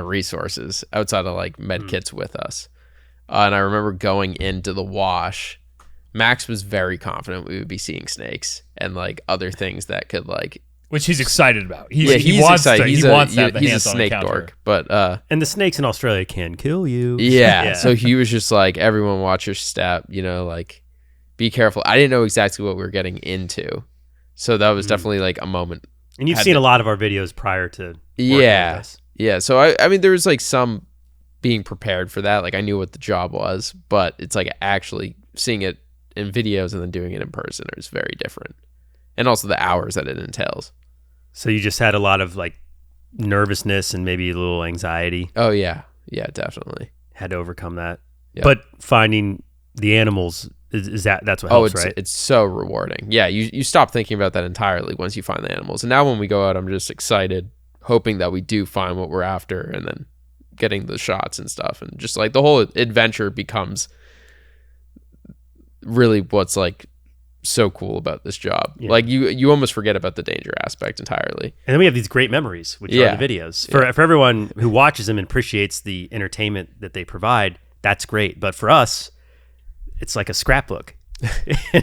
resources outside of like med kits with us. And I remember going into the wash. Max was very confident we would be seeing snakes and like other things that could like, which he's excited about. He wants excited. He wants to have the he's a hands-on snake encounter. dork, but and the snakes in Australia can kill you. Yeah. So he was just like, everyone watch your step, like be careful. I didn't know exactly what we were getting into. So that was definitely like a moment. And you've seen a lot of our videos prior to working with us. Yeah. So I mean, there was like some being prepared for that. Like I knew what the job was, but it's like actually seeing it in videos and then doing it in person is very different. And also the hours that it entails. So you just had a lot of like nervousness and maybe a little anxiety. Oh yeah. Yeah, definitely. Had to overcome that. Yep. But finding the animals that's what helps, right? It's so rewarding. Yeah, you stop thinking about that entirely once you find the animals. And now when we go out, I'm just excited, hoping that we do find what we're after and then getting the shots and stuff. And just like the whole adventure becomes really what's like so cool about this job. Yeah. Like you almost forget about the danger aspect entirely. And then we have these great memories, which are the videos. For everyone who watches them and appreciates the entertainment that they provide, that's great. But for us, it's like a scrapbook.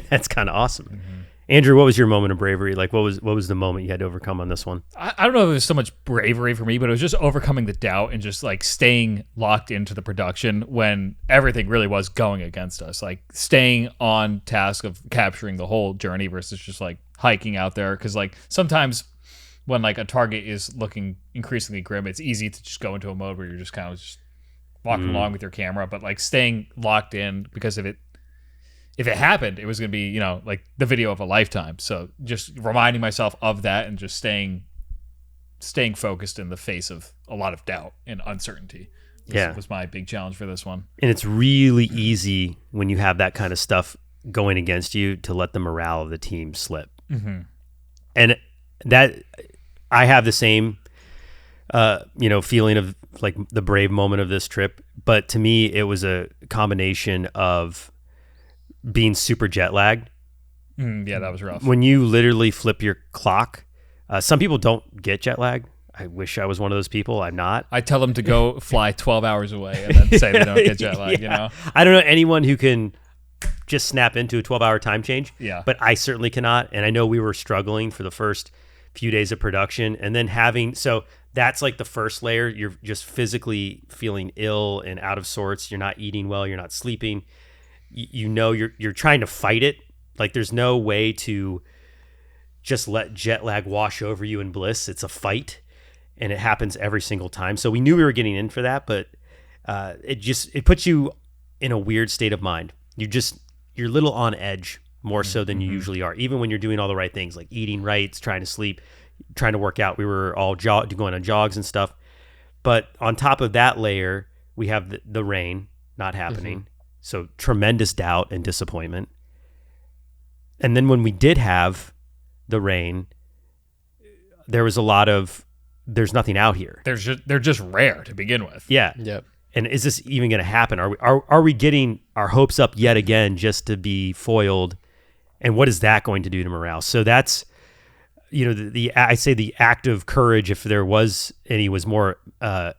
That's kind of awesome. Mm-hmm. Andrew, what was your moment of bravery? Like, what was the moment you had to overcome on this one? I don't know if it was so much bravery for me, but it was just overcoming the doubt and just like staying locked into the production when everything really was going against us. Like staying on task of capturing the whole journey versus just like hiking out there. Because like sometimes when like a target is looking increasingly grim, it's easy to just go into a mode where you're just kind of just walking along with your camera. But like staying locked in, because if it happened, it was going to be, like the video of a lifetime. So just reminding myself of that and just staying focused in the face of a lot of doubt and uncertainty was my big challenge for this one. And it's really easy when you have that kind of stuff going against you to let the morale of the team slip. Mm-hmm. And that I have the same, feeling of like the brave moment of this trip. But to me, it was a combination of being super jet lagged. Yeah, that was rough. When you literally flip your clock, some people don't get jet lag. I wish I was one of those people. I'm not. I tell them to go fly 12 hours away and then say they don't get jet lag, I don't know anyone who can just snap into a 12-hour time change. Yeah. But I certainly cannot. And I know we were struggling for the first few days of production. And then so that's like the first layer. You're just physically feeling ill and out of sorts. You're not eating well. You're not sleeping. You're trying to fight it. Like there's no way to just let jet lag wash over you in bliss. It's a fight, and it happens every single time. So we knew we were getting in for that, but it puts you in a weird state of mind. You're a little on edge more so than you usually are, even when you're doing all the right things like eating right, trying to sleep, trying to work out. We were all going on jogs and stuff. But on top of that layer, we have the rain not happening. So tremendous doubt and disappointment. And then when we did have the rain, there was a lot of, there's nothing out here. They're just rare to begin with. Yeah. Yep. And is this even going to happen? Are we getting our hopes up yet again just to be foiled? And what is that going to do to morale? So that's, I say the act of courage, if there was any, was more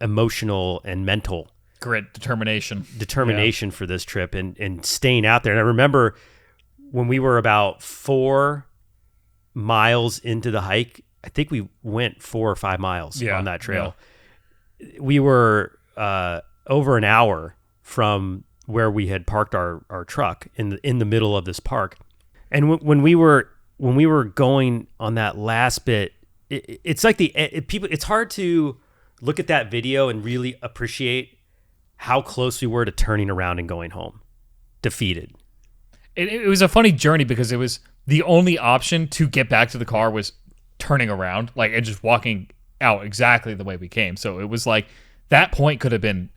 emotional and mental. Grit, determination for this trip and staying out there. And I remember when we were about 4 miles into the hike, I think we went 4 or 5 miles on that trail. Yeah. We were over an hour from where we had parked our truck in the middle of this park. And when we were going on that last bit, it's like it's hard to look at that video and really appreciate how close we were to turning around and going home, defeated. It was a funny journey because it was the only option to get back to the car was turning around, and just walking out exactly the way we came. So it was like that point could have been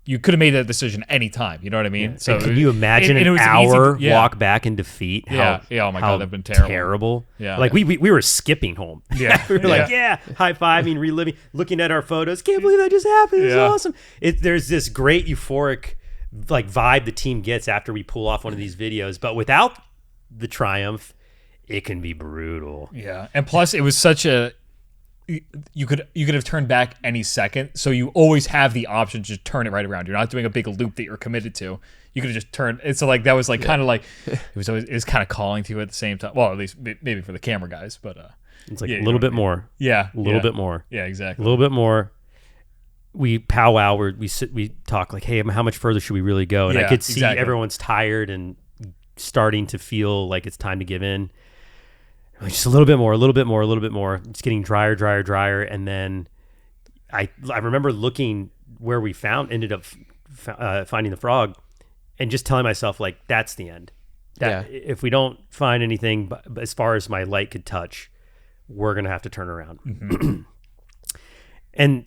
you could have made that decision any time. You know what I mean? Yeah. So can you imagine an hour walk back in defeat? Oh my God, that'd been terrible. Yeah. Like we were skipping home. Yeah. We were high-fiving, reliving, looking at our photos. Can't believe that just happened. It's awesome. There's this great euphoric vibe the team gets after we pull off one of these videos, but without the triumph, it can be brutal. Yeah. And plus it was such you could have turned back any second, so you always have the option to just turn it right around. You're not doing a big loop that you're committed to. You could have just turned. It's so that was kind of like it was kind of calling to you at the same time. Well, at least maybe for the camera guys, but it's like a little bit more. Yeah, a little bit more. Yeah, exactly. A little bit more. We powwow. We talk like, hey, how much further should we really go? And I could see everyone's tired and starting to feel like it's time to give in. Just a little bit more. It's getting drier. And then I remember looking where we ended up finding the frog and just telling myself, like, that's the end. If we don't find anything as far as my light could touch, we're going to have to turn around. Mm-hmm. And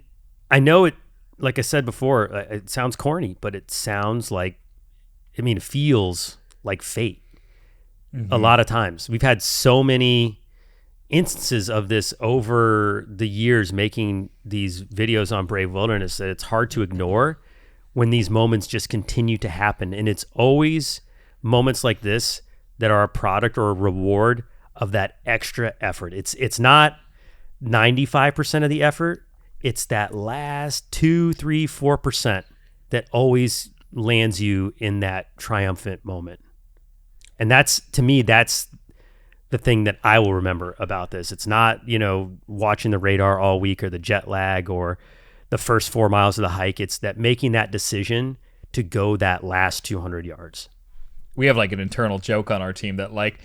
I know it, like I said before, it sounds corny, but it sounds like, it feels like fate. Mm-hmm. A lot of times we've had so many instances of this over the years making these videos on Brave Wilderness that it's hard to ignore when these moments just continue to happen. And it's always moments like this that are a product or a reward of that extra effort. It's not 95% of the effort. It's that last 2, 3, 4% that always lands you in that triumphant moment. And that's, to me, that's the thing that I will remember about this. It's not, watching the radar all week or the jet lag or the first 4 miles of the hike. It's that making that decision to go that last 200 yards. We have like an internal joke on our team that like,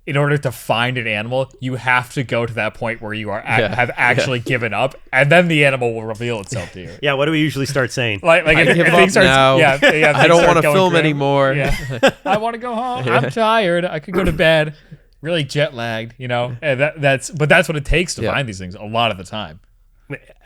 in order to find an animal, you have to go to that point where you have actually given up, and then the animal will reveal itself to you. Yeah, what do we usually start saying? Like if things start, now. I don't want to film anymore. Yeah. I want to go home. I'm tired. I could go to bed. Really jet lagged, and that's what it takes to find these things a lot of the time.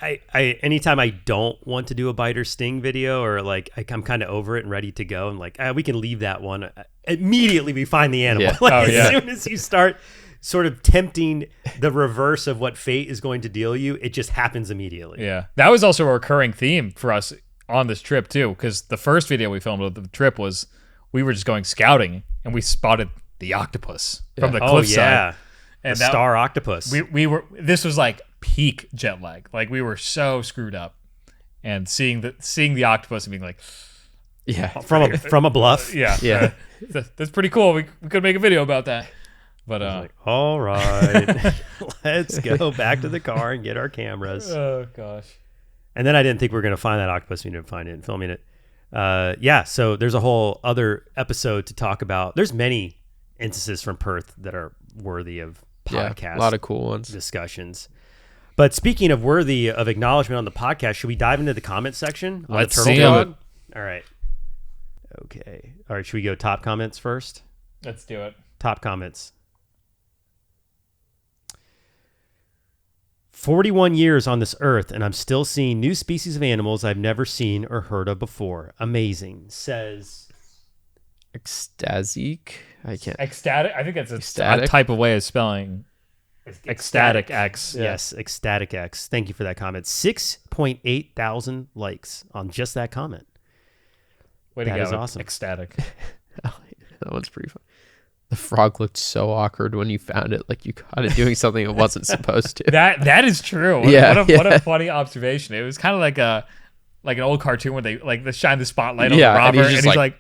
I anytime I don't want to do a bite or sting video, or like I'm kind of over it and ready to go, and like we can leave that one. Immediately we find the animal. As soon as you start sort of tempting the reverse of what fate is going to deal you, it just happens immediately. Yeah, that was also a recurring theme for us on this trip too, because the first video we filmed of the trip was we were just going scouting and we spotted the octopus from the cliffside. And the star octopus. We were. This was like peak jet lag. Like we were so screwed up, and seeing the octopus and being like, from a bluff. Yeah. That's pretty cool. We could make a video about that. But like, all right, let's go back to the car and get our cameras. Oh gosh. And then I didn't think we were going to find that octopus. We didn't find it and filming it. So there's a whole other episode to talk about. There's many instances from Perth that are worthy of podcast. A lot of cool ones. Discussions. But speaking of worthy of acknowledgement on the podcast, should we dive into the comment section on Let's the Turtle see Dog? All right. Okay. All right. Should we go top comments first? Let's do it. Top comments. 41 years on this earth, and I'm still seeing new species of animals I've never seen or heard of before. Amazing, says Ecstasic. I can't. Ecstatic. I think that's a type of way of spelling ecstatic X. Yeah. Yes, ecstatic X. Thank you for that comment. 6.8 thousand likes on just that comment. Way to go. That is awesome. Ecstatic. That one's pretty fun. The frog looked so awkward when you found it, like you caught it doing something it wasn't supposed to. That is true. What a funny observation. It was kind of like an old cartoon where they like they shine the spotlight on the robber and he's like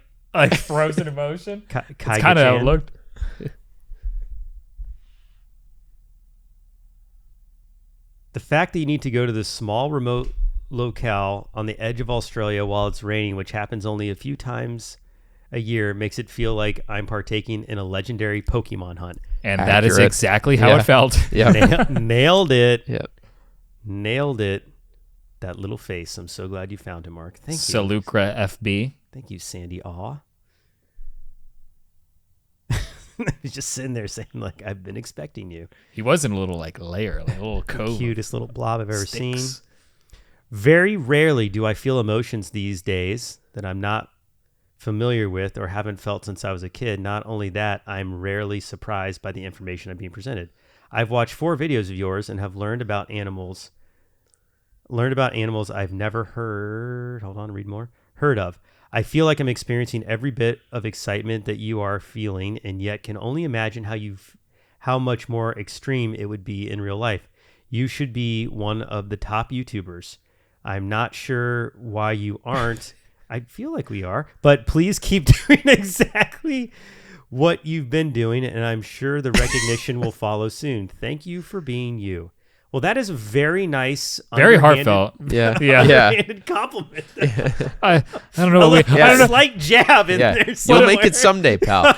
frozen in motion. It's kind of how it looked. The fact that you need to go to this small remote locale on the edge of Australia while it's raining, which happens only a few times a year, makes it feel like I'm partaking in a legendary Pokemon hunt. And that is exactly how it felt. Yeah. Nailed it. Yep. Nailed it. That little face. I'm so glad you found him, Mark. Thank you. Salucra FB. Thank you, Sandy. Aw. He's just sitting there saying, like, I've been expecting you. He was in a little layer, a little cove. Cutest little blob I've ever seen. Very rarely do I feel emotions these days that I'm not familiar with or haven't felt since I was a kid. Not only that, I'm rarely surprised by the information I'm being presented. I've watched 4 videos of yours and have learned about animals I've never heard of. I feel like I'm experiencing every bit of excitement that you are feeling, and yet can only imagine how much more extreme it would be in real life. You should be one of the top YouTubers. I'm not sure why you aren't. I feel like we are, but please keep doing exactly what you've been doing, and I'm sure the recognition will follow soon. Thank you for being you. Well, that is a very nice, very heartfelt, underhanded compliment. I don't know. A slight jab in there. You'll make it someday, pal.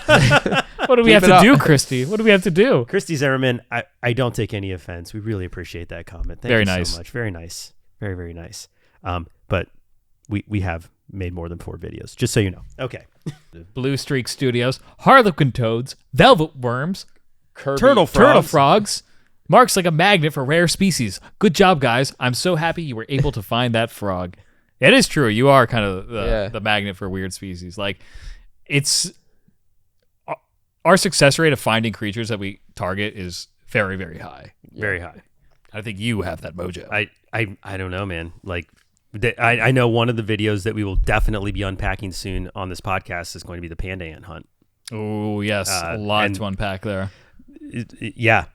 What do we have to do, Christy? What do we have to do? Christy Zimmerman, I don't take any offense. We really appreciate that comment. Thank you so much. Very nice. Very, very nice. But we have made more than 4 videos, just so you know. Okay. Blue Streak Studios, Harlequin Toads, Velvet Worms, Turtle Frogs. Mark's like a magnet for rare species. Good job, guys. I'm so happy you were able to find that frog. It is true. You are kind of the magnet for weird species. Like, it's our success rate of finding creatures that we target is very, very high. Very high. I think you have that mojo. I don't know, man. Like, I know one of the videos that we will definitely be unpacking soon on this podcast is going to be the panda ant hunt. Oh, yes. A lot to unpack there. Yeah.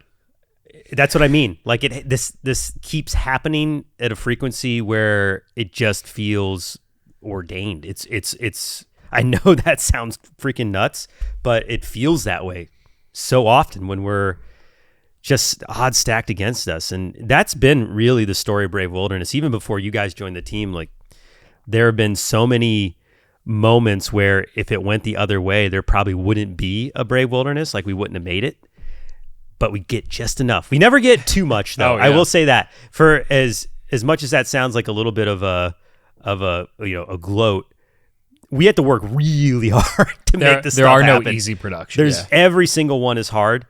That's what I mean. Like, this keeps happening at a frequency where it just feels ordained. It's I know that sounds freaking nuts, but it feels that way so often when we're just odds stacked against us. And that's been really the story of Brave Wilderness. Even before you guys joined the team, like there have been so many moments where if it went the other way, there probably wouldn't be a Brave Wilderness. Like we wouldn't have made it, but we get just enough. We never get too much though. I will say that for as much as that sounds like a little bit of a gloat, we have to work really hard to make this stuff happen. There are no easy productions. Every single one is hard,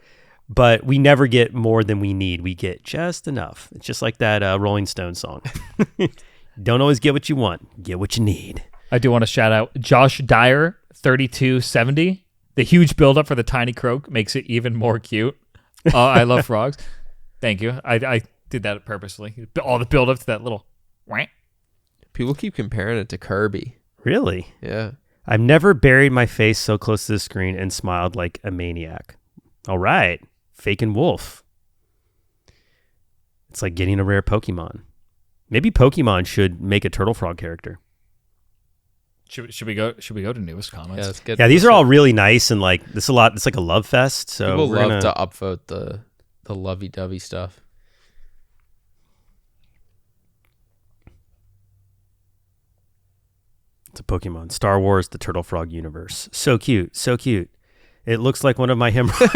but we never get more than we need. We get just enough. It's just like that Rolling Stones song. Don't always get what you want. Get what you need. I do want to shout out Josh Dyer, 3270. The huge buildup for the tiny croak makes it even more cute. I love frogs. Thank you. I did that purposely. All the buildup to that little... People keep comparing it to Kirby. Really? Yeah. I've never buried my face so close to the screen and smiled like a maniac. All right. Faking wolf. It's like getting a rare Pokemon. Maybe Pokemon should make a turtle frog character. Should we go to newest comments? Yeah, let's get these are all really nice and like this a lot. It's like a love fest. So people love to upvote the lovey-dovey stuff. It's a Pokemon. Star Wars, the Turtle Frog universe. So cute. So cute. It looks like one of my hemorrhoids.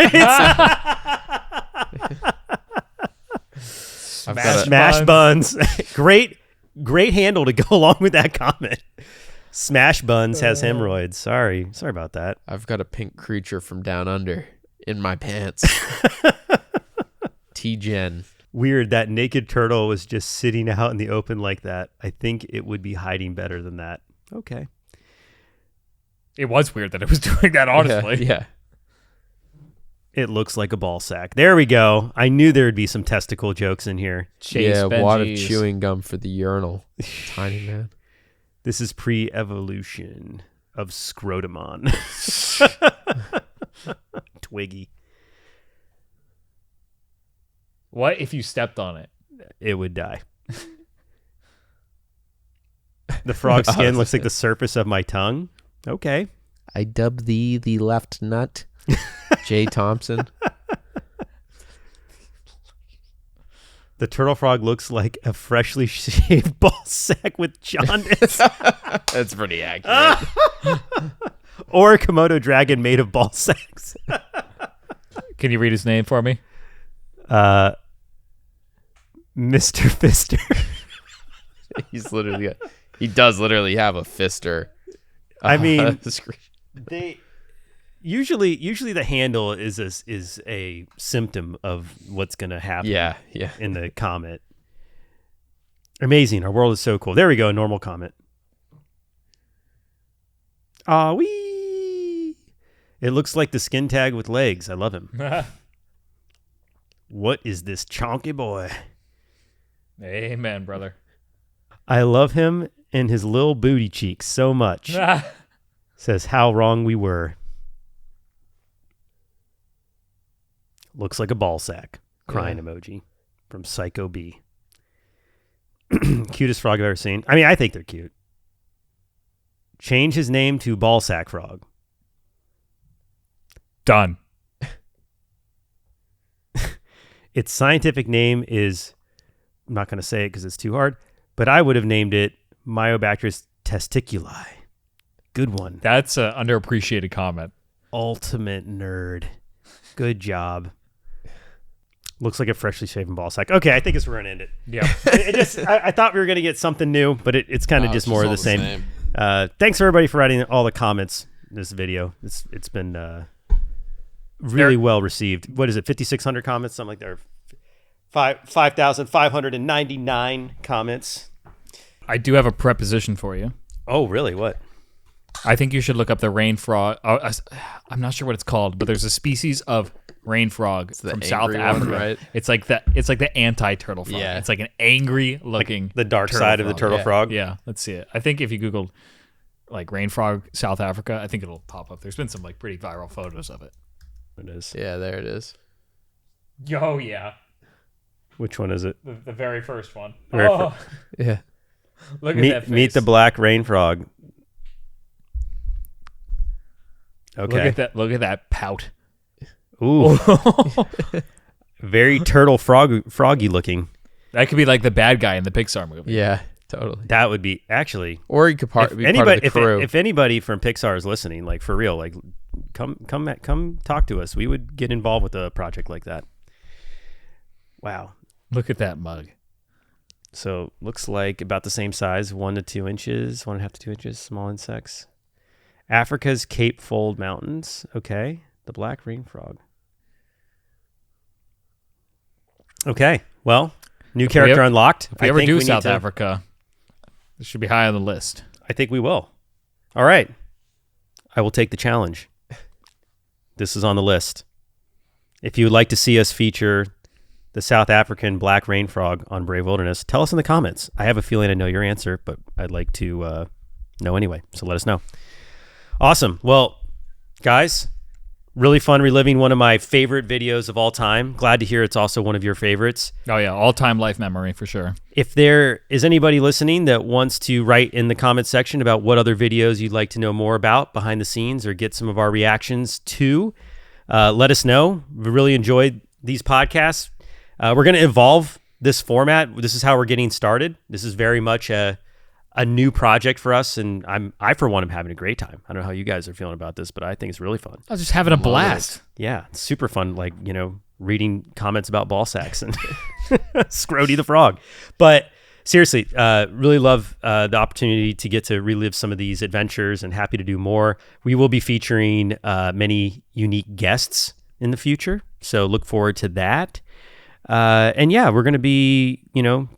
Smash buns. Great handle to go along with that comment. Smash buns has hemorrhoids. Sorry about that. I've got a pink creature from down under in my pants. T-Gen. Weird that naked turtle was just sitting out in the open like that. I think it would be hiding better than that. Okay. It was weird that it was doing that, honestly. Yeah. It looks like a ball sack. There we go. I knew there would be some testicle jokes in here. Chase yeah, wad of Benji's. chewing gum for the urinal. Tiny man. This is pre-evolution of Scrotumon. Twiggy. What if you stepped on it? It would die. The frog skin looks like the surface of my tongue. Okay. I dub thee the left nut. Jay Thompson. The turtle frog looks like a freshly shaved ball sack with jaundice. That's pretty accurate. Or a Komodo dragon made of ball sacks. Can you read his name for me? Mr. Fister. He does literally have a fister. I mean, they usually the handle is a symptom of what's going to happen. Yeah. In the comment. Amazing. Our world is so cool. There we go. Normal comment. Wee. It looks like the skin tag with legs. I love him. What is this chonky boy? Amen, brother. I love him and his little booty cheeks so much. Says how wrong we were. Looks like a ball sack. Crying emoji from Psycho B. Cutest frog I've ever seen. I mean, I think they're cute. Change his name to ball sack frog. Done. Its scientific name is, I'm not going to say it because it's too hard, but I would have named it Myobacterus testiculi. Good one. That's an underappreciated comment. Ultimate nerd. Good job. Looks like a freshly shaven ball sack. Okay, I think it's where we're going to end it. Yeah. I thought we were going to get something new, but it's kind of just more of the same. Thanks everybody for writing all the comments in this video. It's been really well received. What is it? 5,600 comments, something like that. 5,599 comments. I do have a preposition for you. Oh, really? What? I think you should look up the rain frog. I'm not sure what it's called, but there's a species of rain frog from South Africa. Right? It's like the anti-turtle frog. Yeah. It's like an angry looking Like the dark side of the turtle frog. Yeah, let's see it. I think if you Googled like rain frog South Africa, I think it'll pop up. There's been some like pretty viral photos of it. It is. Yeah, there it is. Oh yeah. Which one is it? The very first one. Yeah. Look at that face. Meet the black rain frog. Okay. Look at that pout. Ooh. Very turtle froggy looking. That could be like the bad guy in the Pixar movie. Yeah, totally. That would be actually. Or you could be part of the crew. If anybody from Pixar is listening, like for real, like come talk to us. We would get involved with a project like that. Wow. Look at that mug. So looks like about the same size, 1 to 2 inches, 1.5 to 2 inches, small insects. Africa's Cape Fold Mountains. Okay. The black rain frog. Okay. Well, new character unlocked. If we ever do South Africa, this should be high on the list. I think we will. All right. I will take the challenge. This is on the list. If you would like to see us feature the South African black rain frog on Brave Wilderness, tell us in the comments. I have a feeling I know your answer, but I'd like to know anyway. So let us know. Awesome. Well, guys, really fun reliving one of my favorite videos of all time. Glad to hear it's also one of your favorites. Oh, yeah. All-time life memory for sure. If there is anybody listening that wants to write in the comment section about what other videos you'd like to know more about behind the scenes or get some of our reactions to, let us know. We really enjoyed these podcasts. We're going to evolve this format. This is how we're getting started. This is very much a new project for us, and I for one am having a great time. I don't know how you guys are feeling about this, but I think it's really fun. I was just having a blast. Yeah, it's super fun. Like, reading comments about ball sacks and Scrody the frog. But seriously, really love the opportunity to get to relive some of these adventures, and happy to do more. We will be featuring many unique guests in the future, so look forward to that. And yeah, we're going to be,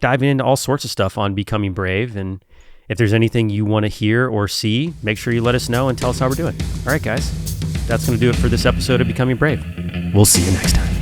diving into all sorts of stuff on Becoming Brave. And if there's anything you want to hear or see, make sure you let us know and tell us how we're doing. All right, guys, that's going to do it for this episode of Becoming Brave. We'll see you next time.